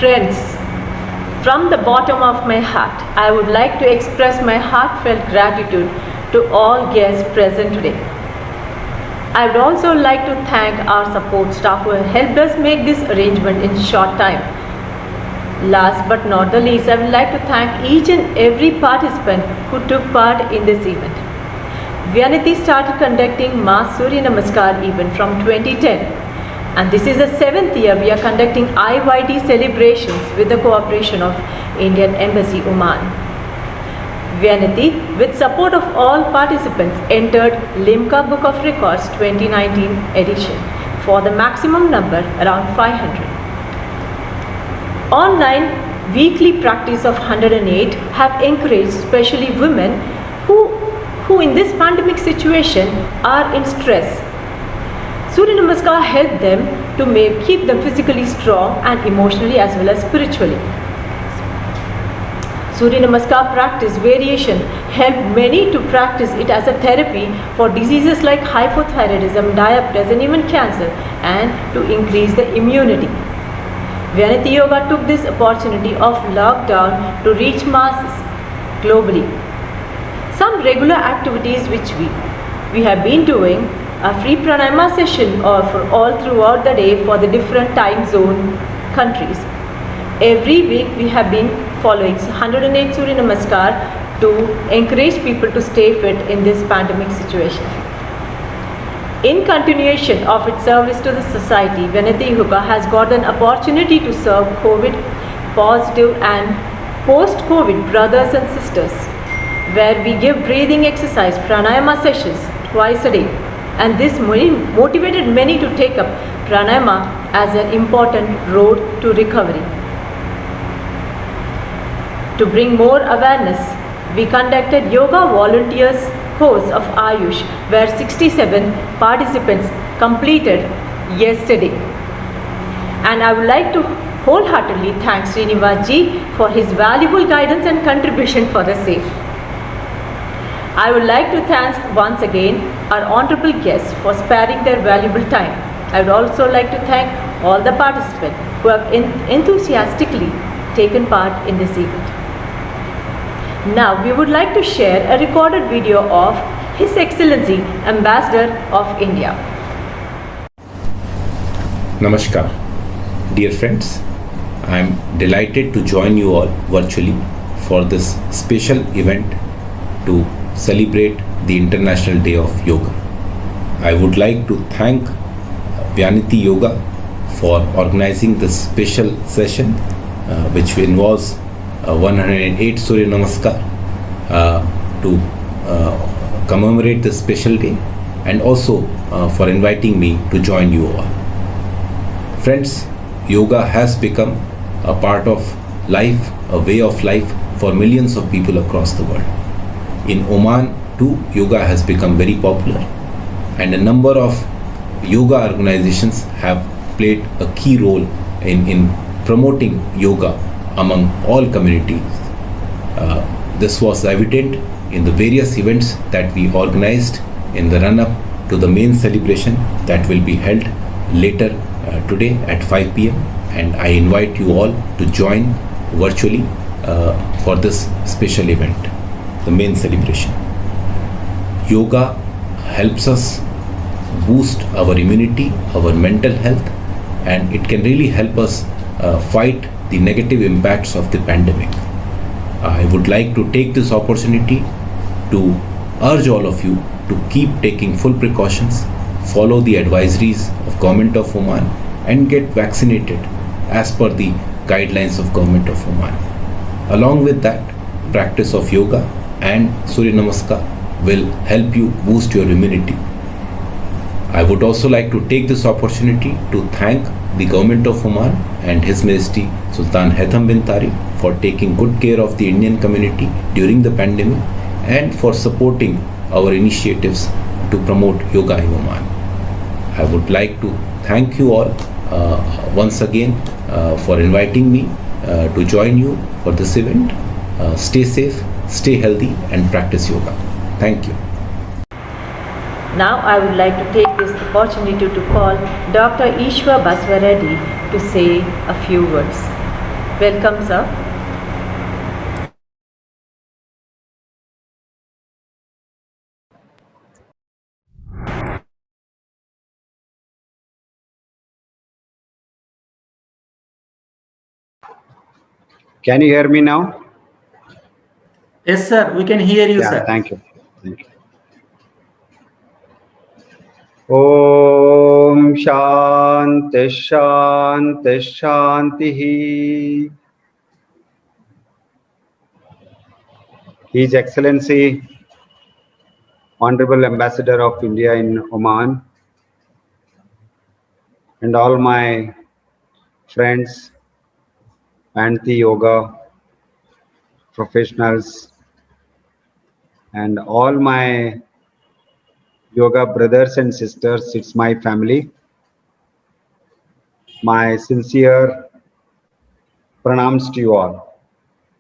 Friends, from the bottom of my heart, I would like to express my heartfelt gratitude to all guests present today. I would also like to thank our support staff who helped us make this arrangement in short time. Last but not the least, I would like to thank each and every participant who took part in this event. Dhyaniti started conducting Mass Surya Namaskar event from 2010. And this is the 7th year we are conducting IYD celebrations with the cooperation of Indian Embassy Oman. Dhyaniti, with support of all participants, entered Limca Book of Records 2019 edition for the maximum number around 500. Online weekly practice of 108 have encouraged especially women who in this pandemic situation are in stress. Surya Namaskar helped them to keep them physically strong and emotionally as well as spiritually. Surya Namaskar practice variation helped many to practice it as a therapy for diseases like hypothyroidism, diabetes and even cancer, and to increase the immunity. Vyanati Yoga took this opportunity of lockdown to reach masses globally. Some regular activities which we have been doing a free pranayama session or for all throughout the day for the different time zone countries. Every week we have been following 108 Surya Namaskar to encourage people to stay fit in this pandemic situation. In continuation of its service to the society, Vyanati Yoga has got an opportunity to serve COVID positive and post-COVID brothers and sisters, where we give breathing exercise pranayama sessions twice a day, and this motivated many to take up pranayama as an important road to recovery. To bring more awareness, we conducted yoga volunteers course of Ayush, where 67 participants completed yesterday. And I would like to wholeheartedly thank Srinivas ji for his valuable guidance and contribution for the same. I would like to thank once again our honorable guests for sparing their valuable time. I would also like to thank all the participants who have enthusiastically taken part in this event. Now we would like to share a recorded video of His Excellency Ambassador of India. Namaskar. Dear friends, I am delighted to join you all virtually for this special event to celebrate the International Day of Yoga. I would like to thank Vyanati Yoga for organizing this special session which involves 108 Surya Namaskar to commemorate this special day, and also for inviting me to join you all. Friends, yoga has become a part of life, a way of life for millions of people across the world. In Oman too, yoga has become very popular, and a number of yoga organizations have played a key role in promoting yoga among all communities. This was evident in the various events that we organized in the run-up to the main celebration that will be held later today at 5 p.m. and I invite you all to join virtually for this special event, the main celebration. Yoga helps us boost our immunity, our mental health, and it can really help us fight the negative impacts of the pandemic. I would like to take this opportunity to urge all of you to keep taking full precautions, follow the advisories of Government of Oman, and get vaccinated as per the guidelines of Government of Oman. Along with that, practice of yoga and Surya Namaskar will help you boost your immunity. I would also like to take this opportunity to thank the Government of Oman and His Majesty Sultan Haitham bin Tariq for taking good care of the Indian community during the pandemic and for supporting our initiatives to promote yoga in Oman. I would like to thank you all once again for inviting me to join you for this event. Stay safe, stay healthy, and practice yoga. Thank you. Now I would like to take this opportunity to call Dr. Ishwar Baswareddy to say a few words. Welcome, sir. Can you hear me now? Yes, sir. We can hear you, sir. Thank you. Thank you. Om Shanti Shanti Shanti. His Excellency, Honorable Ambassador of India in Oman, and all my friends, Vyanati Yoga professionals, and all my yoga brothers and sisters, it's my family. My sincere pranams to you all.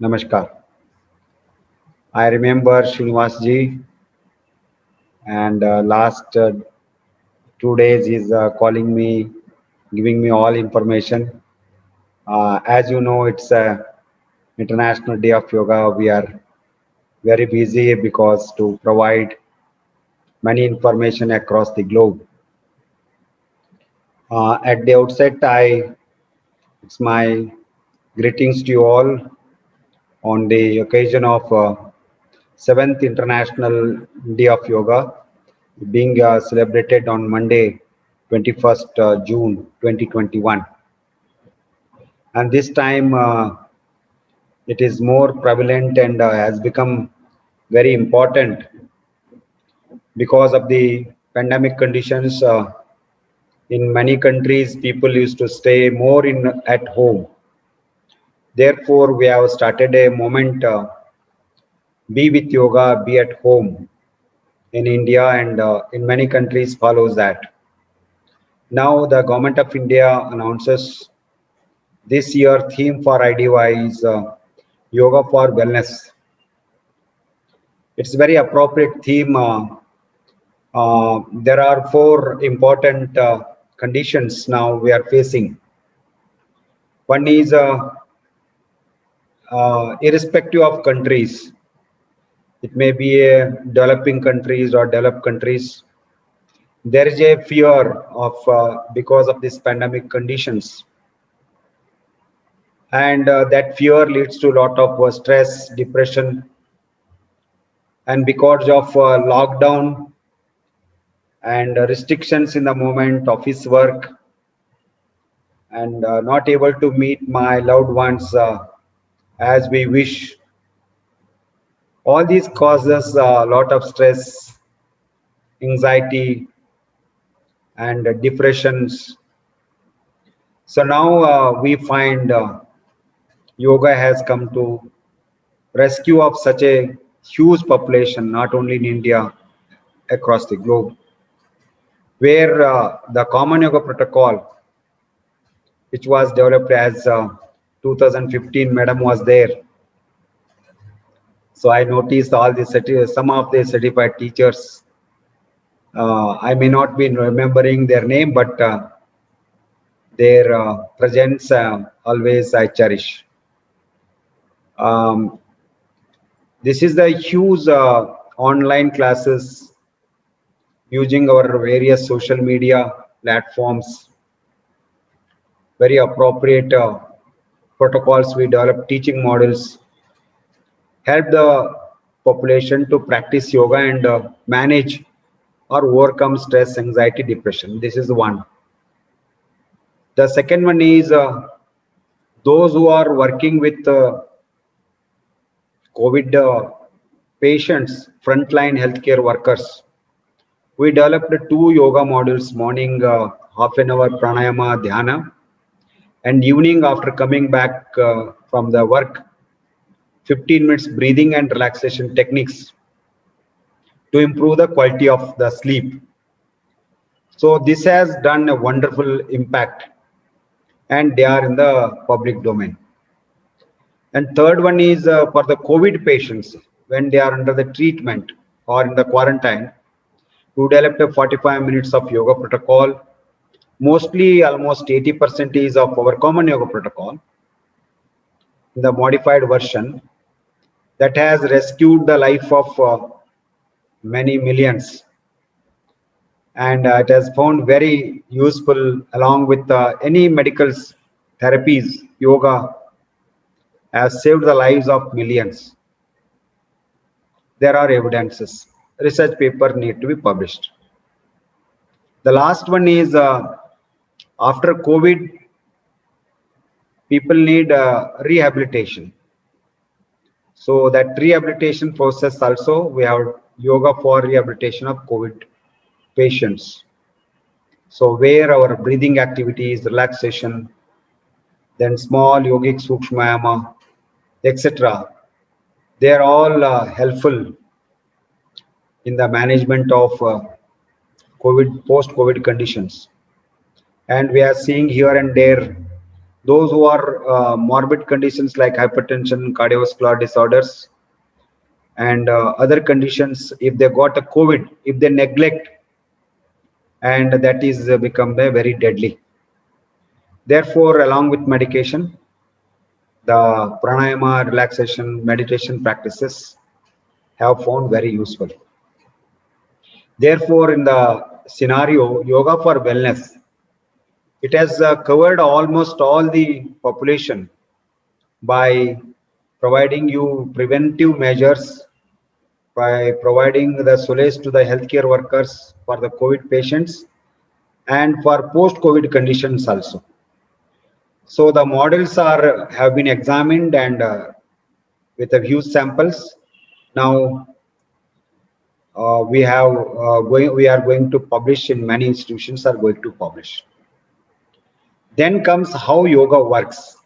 Namaskar. I remember Srinivas ji, and last 2 days he's calling me, giving me all information. As you know, it's International Day of Yoga. We are very busy because to provide many information across the globe. At the outset, it's my greetings to you all on the occasion of 7th International Day of Yoga being celebrated on Monday, 21st June 2021. And this time it is more prevalent and has become very important because of the pandemic conditions. In many countries, people used to stay more at home. Therefore, we have started a movement, Be with Yoga, Be at Home, in India, and in many countries follows that. Now the Government of India announces this year theme for IDY is Yoga for Wellness. It's very appropriate theme. There are 4 important conditions now we are facing. One is irrespective of countries, it may be developing countries or developed countries, there is a fear of because of this pandemic conditions, and that fear leads to a lot of stress, depression, and because of lockdown and restrictions in the moment, office work, and not able to meet my loved ones as we wish. All these causes a lot of stress, anxiety, and depressions. So now we find yoga has come to rescue of such a huge population, not only in India, across the globe, where the common yoga protocol, which was developed as 2015, madam was there. So I noticed all the some of the certified teachers. I may not be remembering their name, but their presence always I cherish. This is the huge online classes using our various social media platforms. Very appropriate protocols we develop, teaching models, help the population to practice yoga and manage or overcome stress, anxiety, depression. This is one. The second one is those who are working with COVID patients, frontline healthcare workers. We developed 2 yoga modules, morning half an hour pranayama dhyana, and evening after coming back from the work, 15 minutes breathing and relaxation techniques to improve the quality of the sleep. So this has done a wonderful impact, and they are in the public domain. And third one is for the COVID patients, when they are under the treatment or in the quarantine, we developed a 45 minutes of yoga protocol. Mostly almost 80% is of our common yoga protocol, the modified version, that has rescued the life of many millions. And it has found very useful along with any medical therapies. Yoga has saved the lives of millions. There are evidences. Research paper need to be published. The last one is after COVID, people need rehabilitation. So that rehabilitation process also, we have yoga for rehabilitation of COVID patients. So where our breathing activities, relaxation, then small yogic sukshmayama, etc. They are all helpful in the management of COVID, post-COVID conditions. And we are seeing here and there those who are morbid conditions like hypertension, cardiovascular disorders, and other conditions, if they got a COVID, if they neglect, and that is become very deadly. Therefore, along with medication, the pranayama, relaxation, meditation practices have found very useful. Therefore, in the scenario yoga for wellness, it has covered almost all the population by providing you preventive measures, by providing the solace to the healthcare workers for the COVID patients and for post-COVID conditions also. So the models have been examined and with a huge samples. Now we are going to publish in many institutions are going to publish. Then comes how yoga works.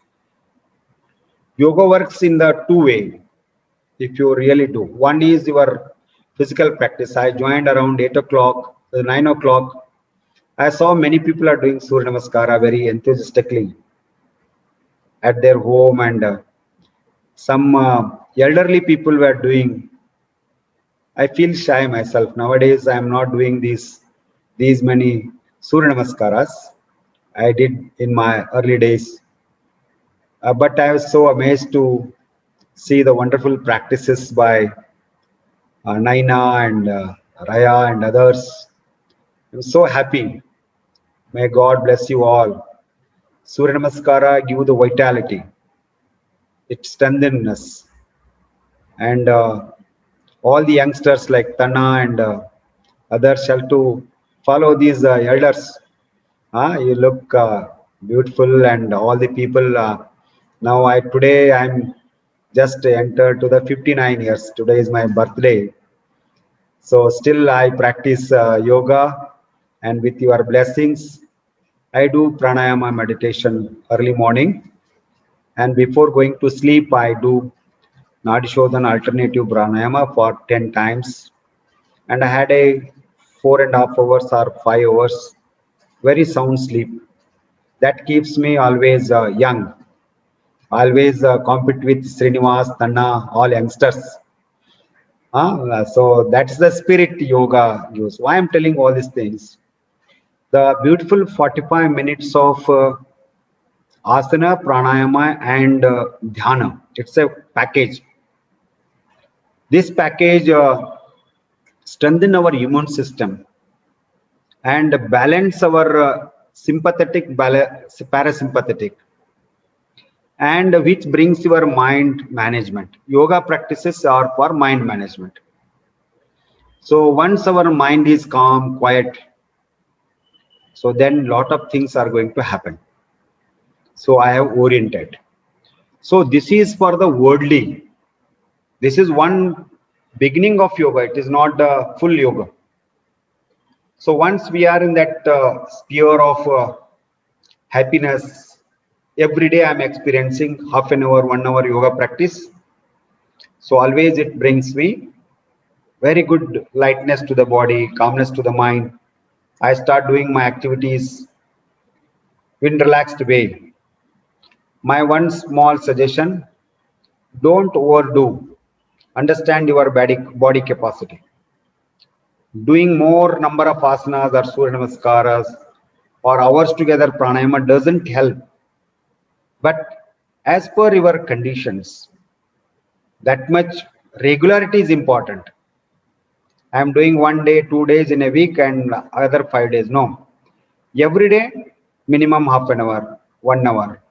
Yoga works in the two way. If you really do, one is your physical practice. I joined around 8 o'clock, 9 o'clock. I saw many people are doing Surya Namaskara very enthusiastically at their home, and some elderly people were doing. I feel shy myself nowadays. I am not doing these many Surya Namaskaras I did in my early days, but I was so amazed to see the wonderful practices by Naina and Raya and others. I'm so happy. May God bless you all. Surya Namaskara give the vitality. It strengthens us. And all the youngsters like Tana and others shall to follow these elders. You look beautiful, and all the people. Now today I'm just entered to the 59 years. Today is my birthday. So still I practice yoga, and with your blessings, I do pranayama meditation early morning, and before going to sleep, I do Nadi Shodhana alternative pranayama for 10 times, and I had a 4.5 hours or 5 hours very sound sleep. That keeps me always young. Always compete with Srinivas, Tanna, all youngsters. So that's the spirit yoga gives. Why I'm telling all these things? The beautiful 45 minutes of asana, pranayama and dhyana. It's a package. This package strengthens our immune system and balance our sympathetic, parasympathetic, and which brings your mind management. Yoga practices are for mind management. So once our mind is calm, quiet, so then lot of things are going to happen. So I have oriented. So this is for the worldly. This is one beginning of yoga. It is not the full yoga. So once we are in that sphere of happiness, every day I'm experiencing half an hour, 1 hour yoga practice. So always it brings me very good lightness to the body, calmness to the mind. I start doing my activities in relaxed way. My one suggestion, don't overdo. Understand your body capacity. Doing more number of asanas or Surya Namaskaras or hours together pranayama doesn't help. But as per your conditions, that much regularity is important. I am doing 1 day, 2 days in a week and other 5 days. No. Every day, minimum half an hour, 1 hour.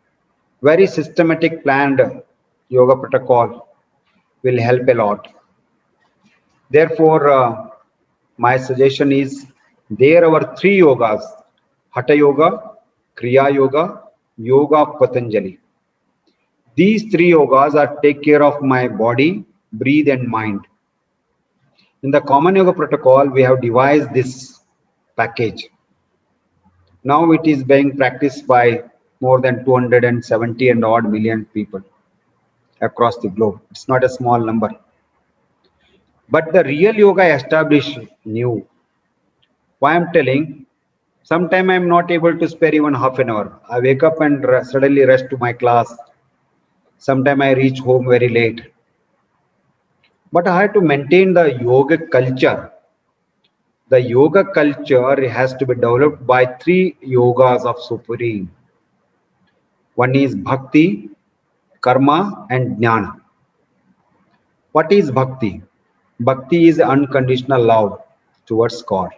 Very systematic planned yoga protocol will help a lot. Therefore, my suggestion is, there are 3 yogas: Hatha Yoga, Kriya Yoga, Yoga of Patanjali. These 3 yogas are take care of my body, breathe and mind. In the Common Yoga protocol, we have devised this package. Now it is being practiced by more than 270 and odd million people across the globe. It's not a small number. But the real yoga established new. Why I'm telling, sometime I'm not able to spare even half an hour. I wake up and suddenly rush to my class. Sometime I reach home very late. But I have to maintain the yoga culture. The yoga culture has to be developed by three yogas of Supreme. One is bhakti, karma, and jnana. What is bhakti? Bhakti is unconditional love towards God.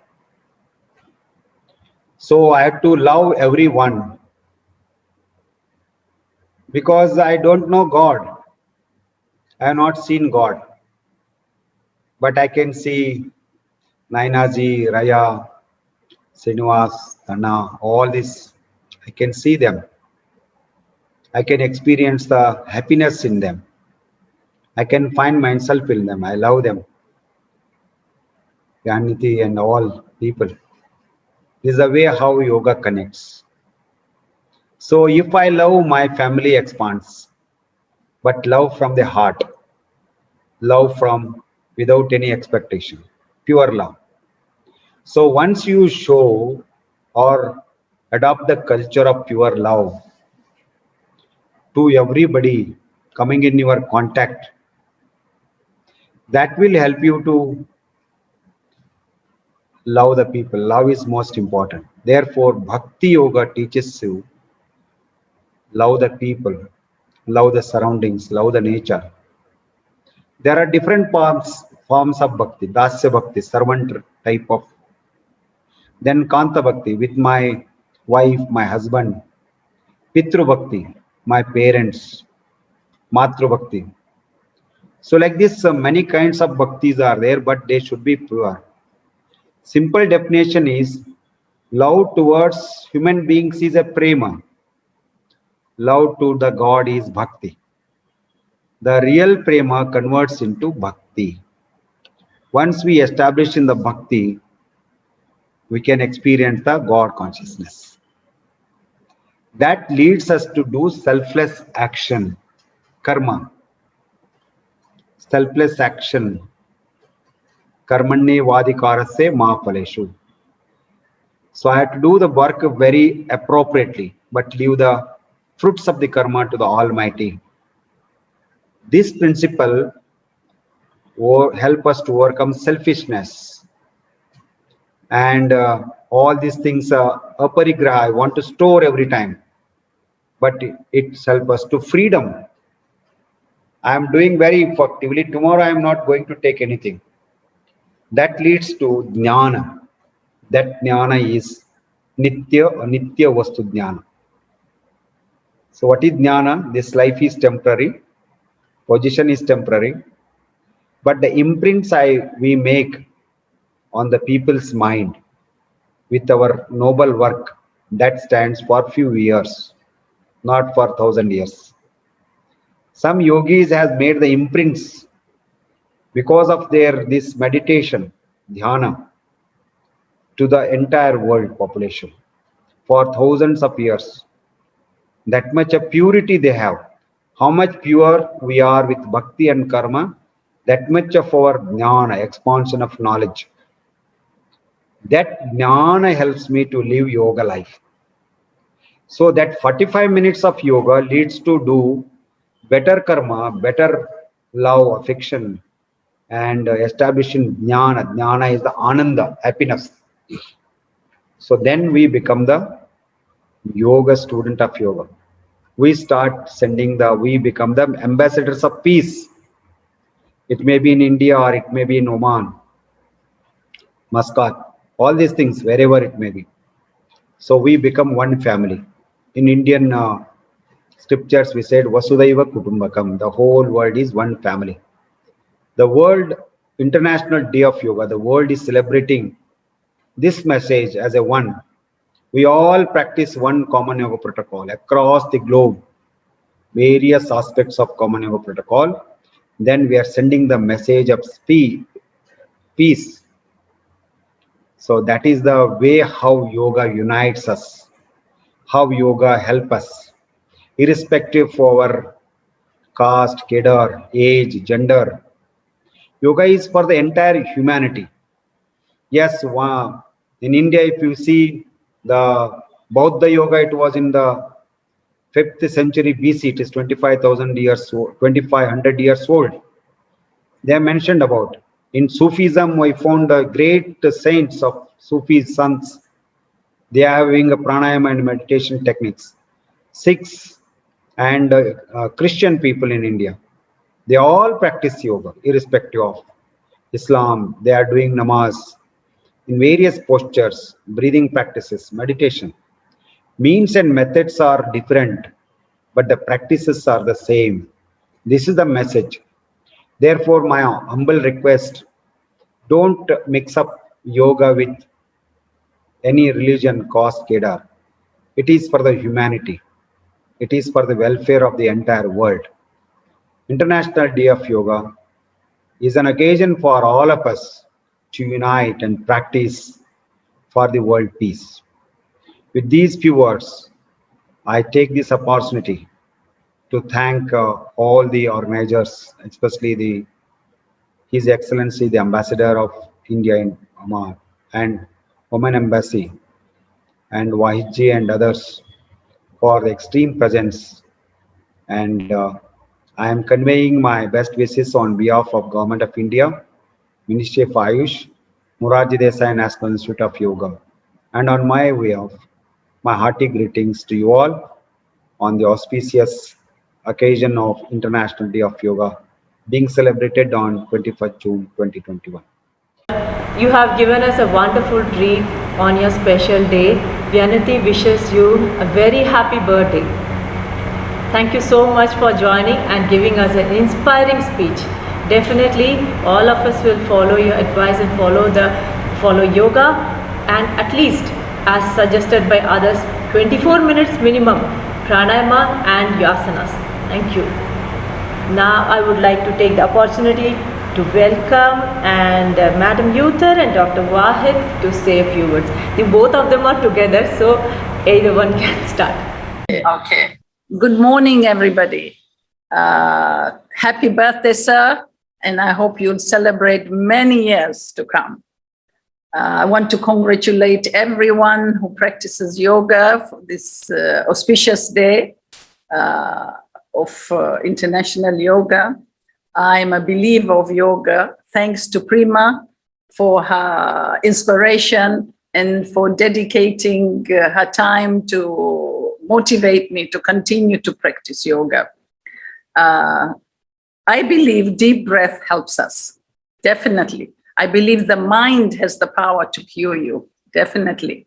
So I have to love everyone because I don't know God. I have not seen God. But I can see Nainaji, Raya, Srinivas, Tana, all this. I can see them. I can experience the happiness in them. I can find myself in them. I love them. Yaniti and all people. This is the way how yoga connects. So if I love, my family expands. But love from the heart. Love from without any expectation. Pure love. So once you show or adopt the culture of pure love to everybody coming in your contact, that will help you to love the people. Love is most important. Therefore, Bhakti Yoga teaches you love the people, love the surroundings, love the nature. There are different forms of Bhakti. Dasya Bhakti, servant type of. Then Kanta Bhakti, with my wife, my husband. Pitru Bhakti, my parents. Matru Bhakti. So like this, many kinds of bhaktis are there, but they should be pure. Simple definition is love towards human beings is a prema. Love to the God is bhakti. The real prema converts into bhakti. Once we establish in the bhakti, we can experience the God consciousness. That leads us to do selfless action, karma. Selfless action. Karmanne vadikarasya ma phaleshu. So I have to do the work very appropriately, but leave the fruits of the karma to the Almighty. This principle will help us to overcome selfishness and all these things. Aparigraha, I want to store every time, but it helps us to freedom. I am doing very effectively. Tomorrow I am not going to take anything. That leads to jnana. That jnana is nitya vastu jnana. So what is jnana? This life is temporary, position is temporary, but the imprints we make on the people's mind with our noble work, that stands for few years, not for 1,000 years. Some yogis have made the imprints because of this meditation, dhyana, to the entire world population for thousands of years. That much of purity they have. How much pure we are with bhakti and karma, that much of our jnana, expansion of knowledge. That jnana helps me to live yoga life. So that 45 minutes of yoga leads to do better karma, better love, affection, and establishing jnana. Jnana is the ananda, happiness. So then we become the yoga student of yoga. We start we become the ambassadors of peace. It may be in India or it may be in Oman, Muscat, all these things, wherever it may be. So we become one family. In Indian scriptures, we said Vasudhaiva Kutumbakam. The whole world is one family. The World International Day of Yoga, the world is celebrating this message as a one. We all practice one common yoga protocol across the globe, various aspects of common yoga protocol. Then we are sending the message of peace. So that is the way how yoga unites us, how yoga helps us, irrespective of our caste, kedar, age, gender. Yoga is for the entire humanity. Yes, in India, if you see the Bauddha yoga, it was in the 5th century BC. It is 25,000 years old, 2,500 years old. they are mentioned about. In Sufism, I found the great saints of Sufi sons. They are having a pranayama and meditation techniques. Sikhs and Christian people in India, they all practice yoga, irrespective of Islam. They are doing namaz in various postures, breathing practices, meditation. Means and methods are different, but the practices are the same. This is the message. Therefore, my humble request, don't mix up yoga with any religion, caste, kedar. It is for the humanity. It is for the welfare of the entire world. International Day of Yoga is an occasion for all of us to unite and practice for the world peace. With these few words, I take this opportunity to thank all the organizers, especially His Excellency, the Ambassador of India in Oman, and Oman Embassy, and Wahidji and others for the extreme presence. And I am conveying my best wishes on behalf of Government of India, Ministry of Ayush, Morarji Desai National Institute of Yoga, and on my way of my hearty greetings to you all on the auspicious occasion of International Day of Yoga being celebrated on 21st June 2021. You have given us a wonderful treat on your special day. Vyanati wishes you a very happy birthday. Thank you so much for joining and giving us an inspiring speech. Definitely all of us will follow your advice and follow yoga, and at least as suggested by others, 24 minutes minimum pranayama and yasanas. Thank you. Now I would like to take the opportunity to welcome Madam Yuthar and Dr. Wahid to say a few words. Both of them are together, so either one can start. Okay. Good morning, everybody. Happy birthday, sir, and I hope you'll celebrate many years to come. I want to congratulate everyone who practices yoga for this auspicious day of International Yoga. I'm a believer of yoga. Thanks to Prima for her inspiration and for dedicating her time to motivate me to continue to practice yoga. I believe deep breath helps us, definitely. I believe the mind has the power to cure you, definitely.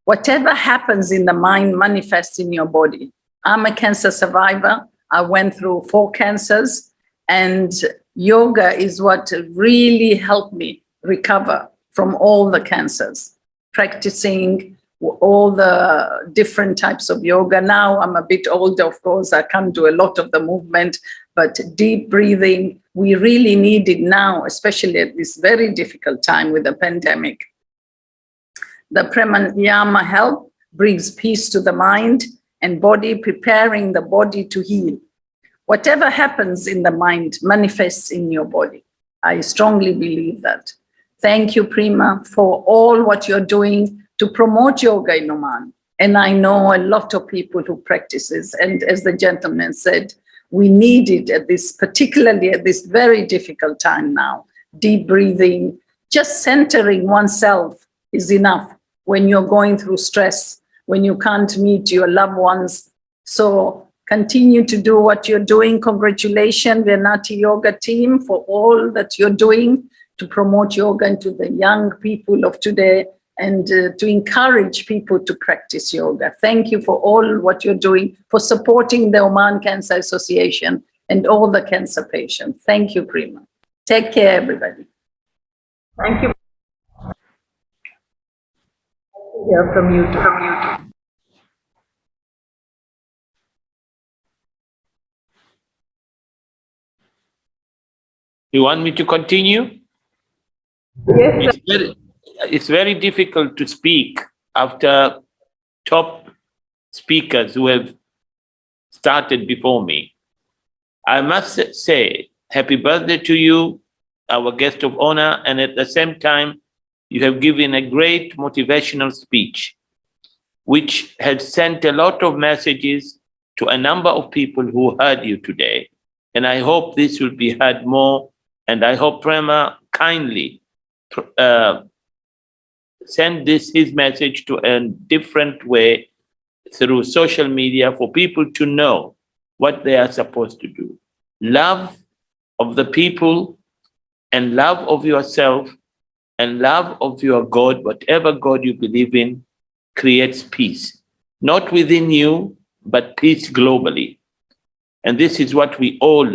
Whatever happens in the mind manifests in your body. I'm a cancer survivor. I went through 4 cancers, and yoga is what really helped me recover from all the cancers. Practicing all the different types of yoga. Now I'm a bit older, of course, I can't do a lot of the movement, but deep breathing, we really need it now, especially at this very difficult time with the pandemic. The pranayama help brings peace to the mind and body, preparing the body to heal. Whatever happens in the mind manifests in your body. I strongly believe that. Thank you, Prima, for all what you're doing to promote yoga in Oman. And I know a lot of people who practices, and as the gentleman said, we need it at this, particularly at this very difficult time now. Deep breathing, just centering oneself is enough when you're going through stress, when you can't meet your loved ones. So continue to do what you're doing. Congratulations, Vyanati Yoga team, for all that you're doing to promote yoga and to the young people of today, and to encourage people to practice yoga. Thank you for all what you're doing, for supporting the Oman Cancer Association and all the cancer patients. Thank you, Prima. Take care, everybody. Thank you. Hear from you too. You want me to continue? Yes, it's very difficult to speak after top speakers who have started before me. I must say, happy birthday to you, our guest of honor, and at the same time, you have given a great motivational speech, which has sent a lot of messages to a number of people who heard you today. And I hope this will be heard more And I hope Prema kindly send his message to a different way through social media for people to know what they are supposed to do. Love of the people and love of yourself and love of your God, whatever God you believe in, creates peace. Not within you, but peace globally. And this is what we all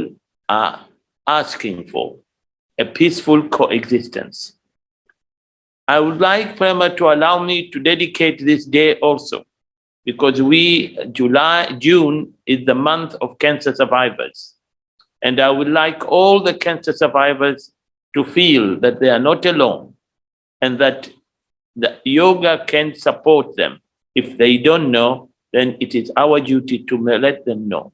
are asking for, a peaceful coexistence. I would like Prema to allow me to dedicate this day also, because June is the month of cancer survivors. And I would like all the cancer survivors to feel that they are not alone and that the yoga can support them. If they don't know, then it is our duty to let them know.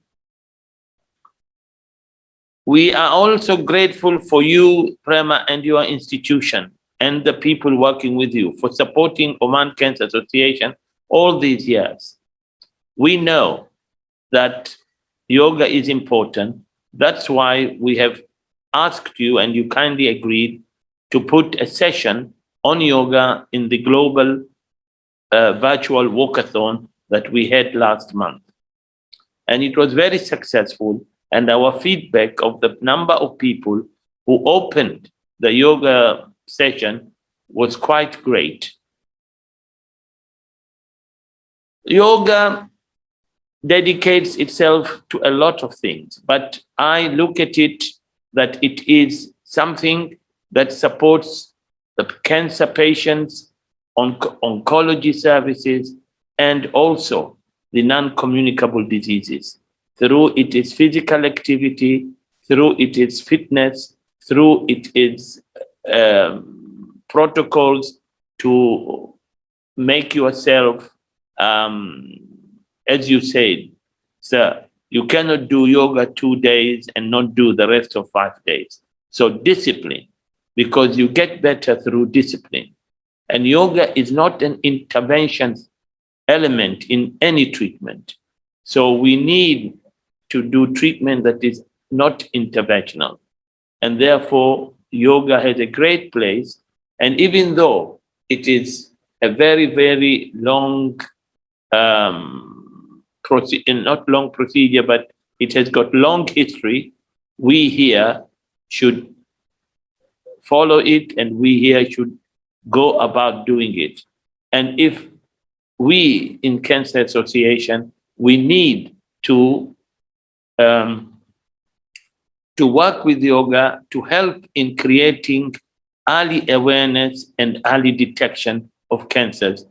We are also grateful for you, Prema, and your institution and the people working with you for supporting Oman Cancer Association all these years. We know that yoga is important. That's why we have asked you, and you kindly agreed, to put a session on yoga in the global virtual walkathon that we had last month. And it was very successful. And our feedback of the number of people who opened the yoga session was quite great. Yoga dedicates itself to a lot of things, but I look at it that it is something that supports the cancer patients, oncology services, and also the non-communicable diseases. Through it is physical activity, through it is fitness, through it is protocols to make yourself, as you said, sir, you cannot do yoga 2 days and not do the rest of 5 days. So discipline, because you get better through discipline. And yoga is not an intervention element in any treatment. So we need to do treatment that is not interventional. And therefore, yoga has a great place. And even though it is a very, very long, not long procedure, but it has got long history, we here should follow it, and we here should go about doing it. And if we in Cancer Association, we need to work with yoga to help in creating early awareness and early detection of cancers.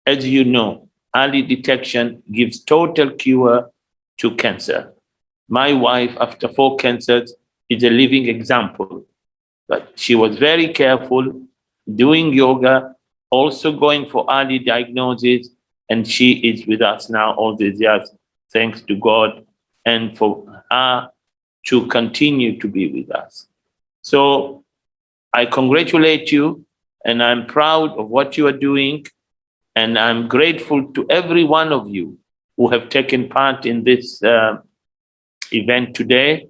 As you know, early detection gives total cure to cancer. My wife, after 4 cancers, is a living example. But she was very careful, doing yoga, also going for early diagnosis, and she is with us now all these years, thanks to God, and for her to continue to be with us. So I congratulate you, and I'm proud of what you are doing, and I'm grateful to every one of you who have taken part in this event today.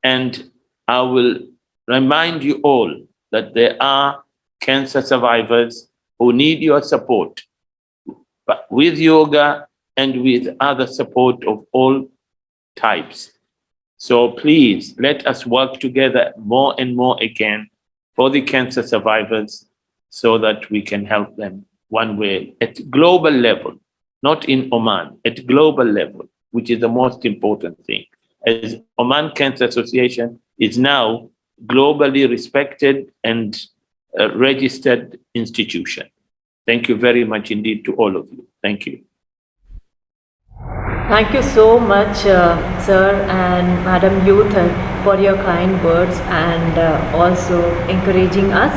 And I will remind you all that there are cancer survivors who need your support, but with yoga and with other support of all types. So please let us work together more and more again for the cancer survivors so that we can help them one way at global level, not in Oman, at global level, which is the most important thing. As Oman Cancer Association is now globally respected and registered institution. Thank you very much indeed to all of you. Thank you. Thank you so much, sir and Madam Youth, for your kind words and also encouraging us.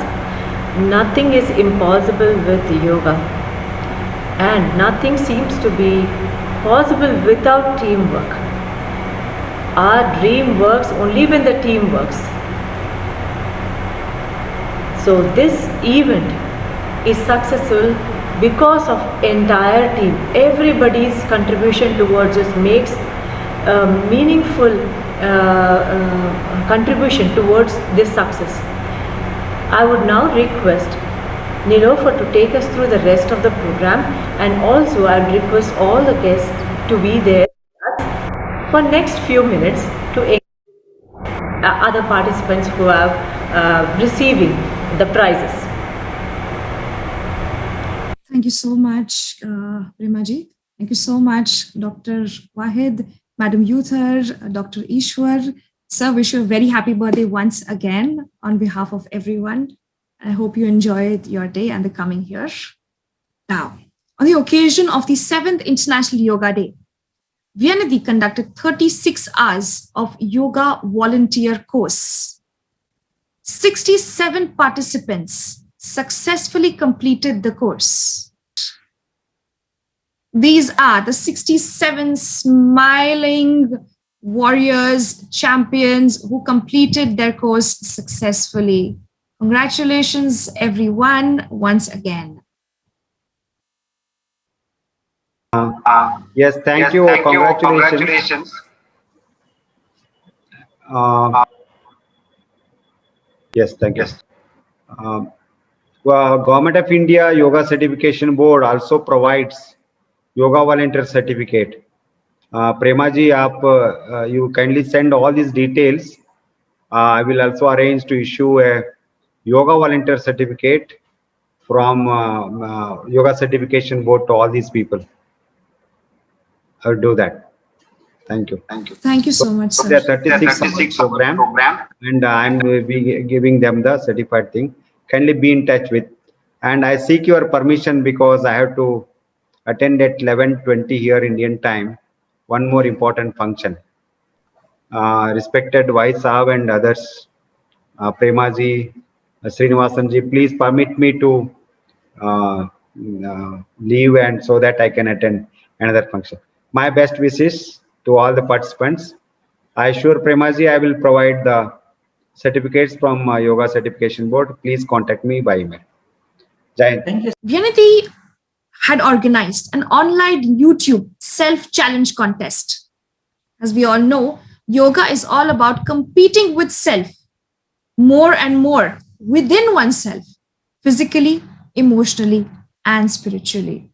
Nothing is impossible with yoga, and nothing seems to be possible without teamwork. Our dream works only when the team works. So this event is successful because of entire team. Everybody's contribution towards this makes a meaningful contribution towards this success. I would now request Nilofer to take us through the rest of the program, and also I would request all the guests to be there for next few minutes to other participants who are receiving the prizes. Thank you so much, Premaji. Thank you so much, Dr. Wahid, Madam Yuthar, Dr. Ishwar. Sir, wish you a very happy birthday once again on behalf of everyone. I hope you enjoyed your day and the coming year. Now, on the occasion of the 7th International Yoga Day, Vianidhi conducted 36 hours of yoga volunteer course. 67 participants successfully completed the course. These are the 67 smiling warriors, champions who completed their course successfully. Congratulations, everyone, once again. Yes, thank you. Congratulations. Yes, thank you. Government of India Yoga Certification Board also provides Yoga Volunteer Certificate. Premaji, you kindly send all these details. I will also arrange to issue a Yoga Volunteer Certificate from Yoga Certification Board to all these people. I will do that. Thank you. Thank you so much, sir. The 36 program, and I am giving them the certified thing. Kindly be in touch with. And I seek your permission because I have to attend at 11:20 here Indian time. One more important function. Respected Vice Saab and others, Premaji, Srinivasanji, please permit me to leave and so that I can attend another function. My best wishes to all the participants. I assure Premaji I will provide the certificates from Yoga Certification Board. Please contact me by email. Jai Hind. Vianidhi had organized an online YouTube self-challenge contest. As we all know, yoga is all about competing with self more and more within oneself, physically, emotionally, and spiritually.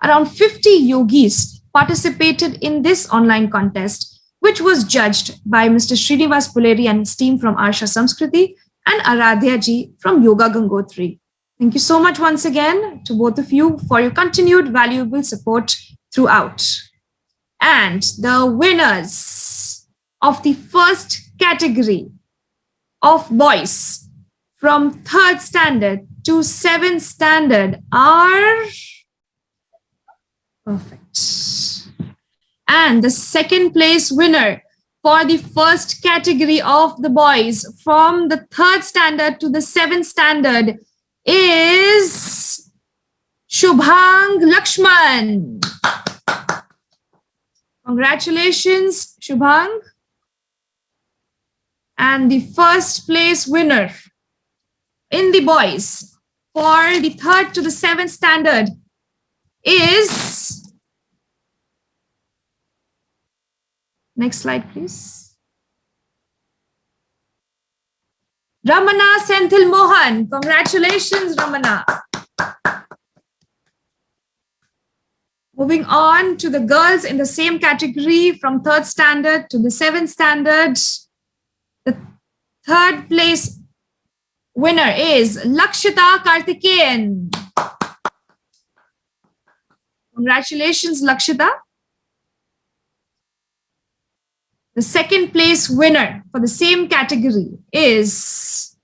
Around 50 yogis participated in this online contest, which was judged by Mr. Srinivas Puleri and his team from Arsha Samskriti and Aradhya ji from Yoga Gangotri. Thank you so much once again to both of you for your continued valuable support throughout. And the winners of the first category of boys from 3rd standard to 7th standard are perfect. And the second place winner for the first category of the boys from the 3rd standard to the 7th standard is Shubhang Lakshman. Congratulations, Shubhang. And the first place winner in the boys for the 3rd to the 7th standard is, next slide, please. Ramana Senthil Mohan. Congratulations, Ramana. Moving on to the girls in the same category from 3rd standard to the 7th standard. The 3rd place winner is Lakshita Karthikeyan. Congratulations, Lakshita. The 2nd place winner for the same category is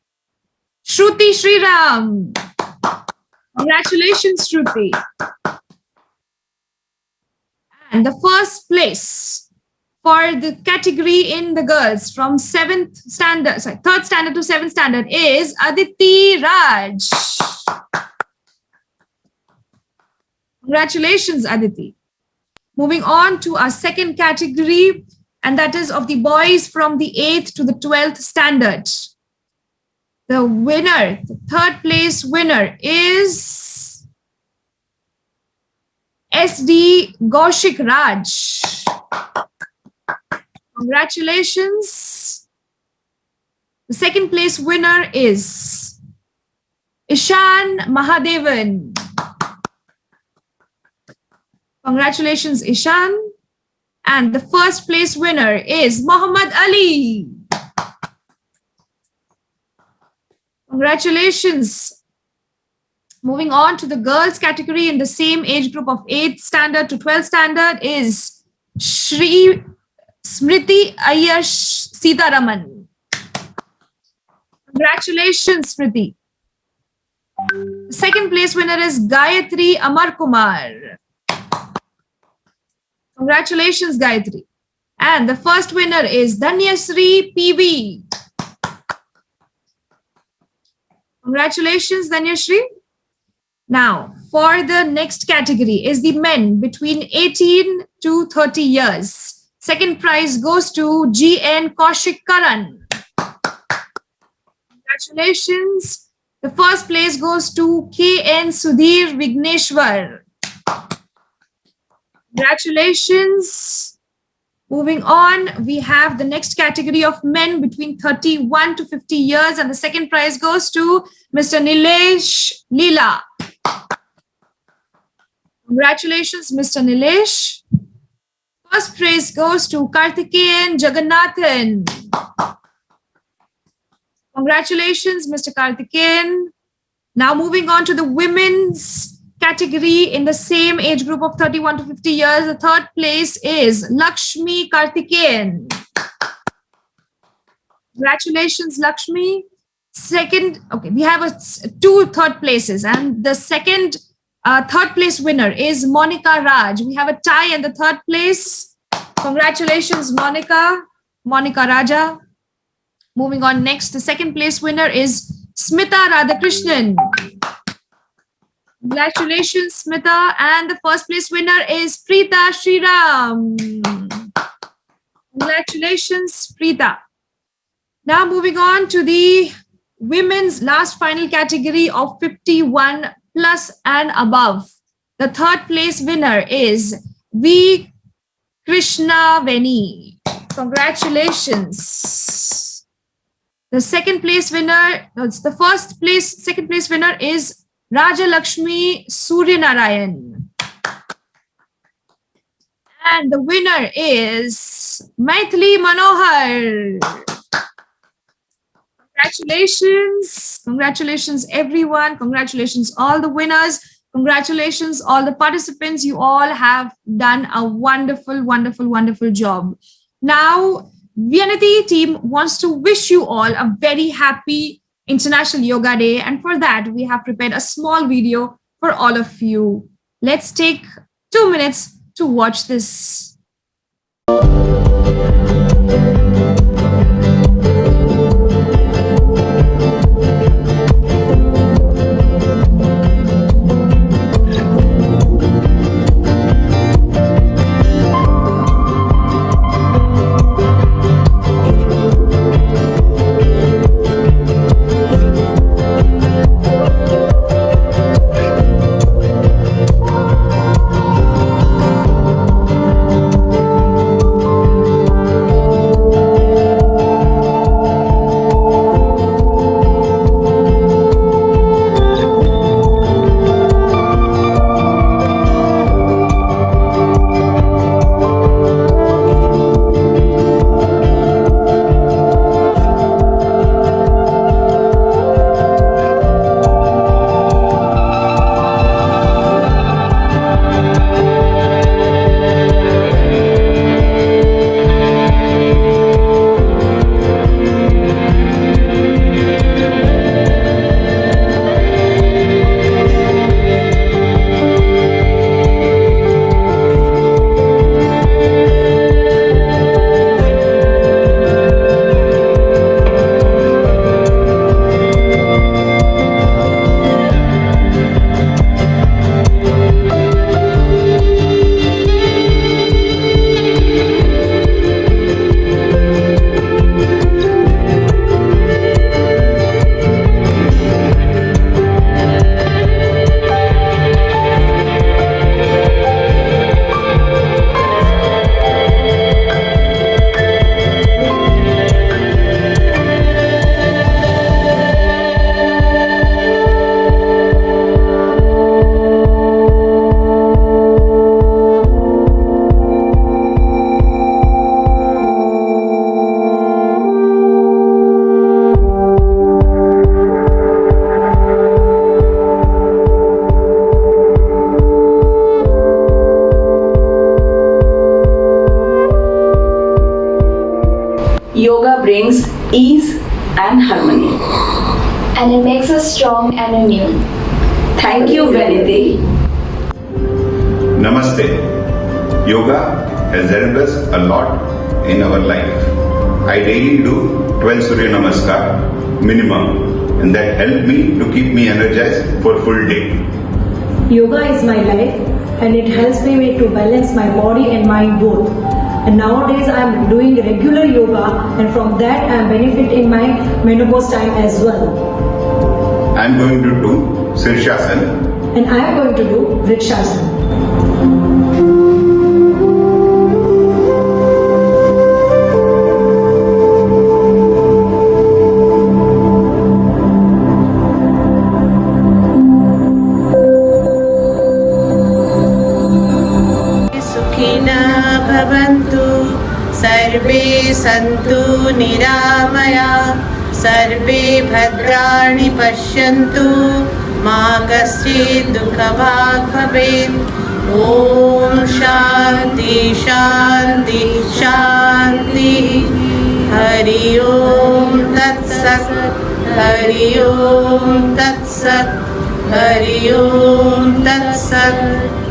Shruti Sriram. Congratulations, Shruti. And the 1st place for the category in the girls from 3rd standard to 7th standard is Aditi Raj. Congratulations, Aditi. Moving on to our 2nd category, and that is of the boys from the 8th to the 12th standard. The winner, the 3rd place winner is SD Gaushik Raj. Congratulations. The second place winner is Ishan Mahadevan. Congratulations, Ishan. And the first place winner is Muhammad Ali. Congratulations. Moving on to the girls category in the same age group of 8th standard to 12th standard is Shri Smriti Iyer Sitaraman. Congratulations, Smriti. The second place winner is Gayatri Amar Kumar. Congratulations, Gayatri. And the first winner is Dhanyasri PV. Congratulations, Dhanyasri. Now, for the next category is the men between 18 to 30 years. Second prize goes to GN Kaushik Karan. Congratulations. The first place goes to KN Sudhir Vigneshwar. Congratulations. Moving on, we have the next category of men between 31 to 50 years, and the second prize goes to Mr. Nilesh Leela. Congratulations, Mr. Nilesh. First prize goes to Karthikeyan Jagannathan. Congratulations, Mr. Karthikeyan. Now moving on to the women's category in the same age group of 31 to 50 years. The third place is Lakshmi Karthikeyan. Congratulations, Lakshmi. Second, okay, we have two third places, and the second third place winner is Monica Raj. We have a tie in the third place. Congratulations, Monica Raja. Moving on next, the second place winner is Smita Radhakrishnan. Congratulations, Smita. And the first place winner is Preeta Sriram. Congratulations, Preeta. Now moving on to the women's last final category of 51 plus and above. The third place winner is V. Krishna Veni. Congratulations. The second place winner, second place winner is Raja Lakshmi Suryanarayan. And the winner is Maithili Manohar. Congratulations. Congratulations, everyone. Congratulations, all the winners. Congratulations, all the participants. You all have done a wonderful, wonderful, wonderful job. Now, Vianati team wants to wish you all a very happy International Yoga Day. And for that, we have prepared a small video for all of you. Let's take 2 minutes to watch this. yoga brings ease and harmony. And it makes us strong and immune. Thank you, Vanidhi. Namaste. Yoga has helped us a lot in our life. I daily do 12 Surya Namaskar minimum, and that helped me to keep me energized for full day. Yoga is my life and it helps me to balance my body and mind both. And nowadays I am doing regular yoga, and from that I am benefiting my menopause time as well. I am going to do Sirshasana. And I am going to do Vrikshasana. सर्वे सन्तु निरामया सर्वे भद्राणि पश्यन्तु मा कश्चित् दुःखभाग् भवेत् ॐ शान्ति शान्ति शान्ति हरि ओम तत्सत् हरि ओम तत्सत् हरि ओम तत्सत्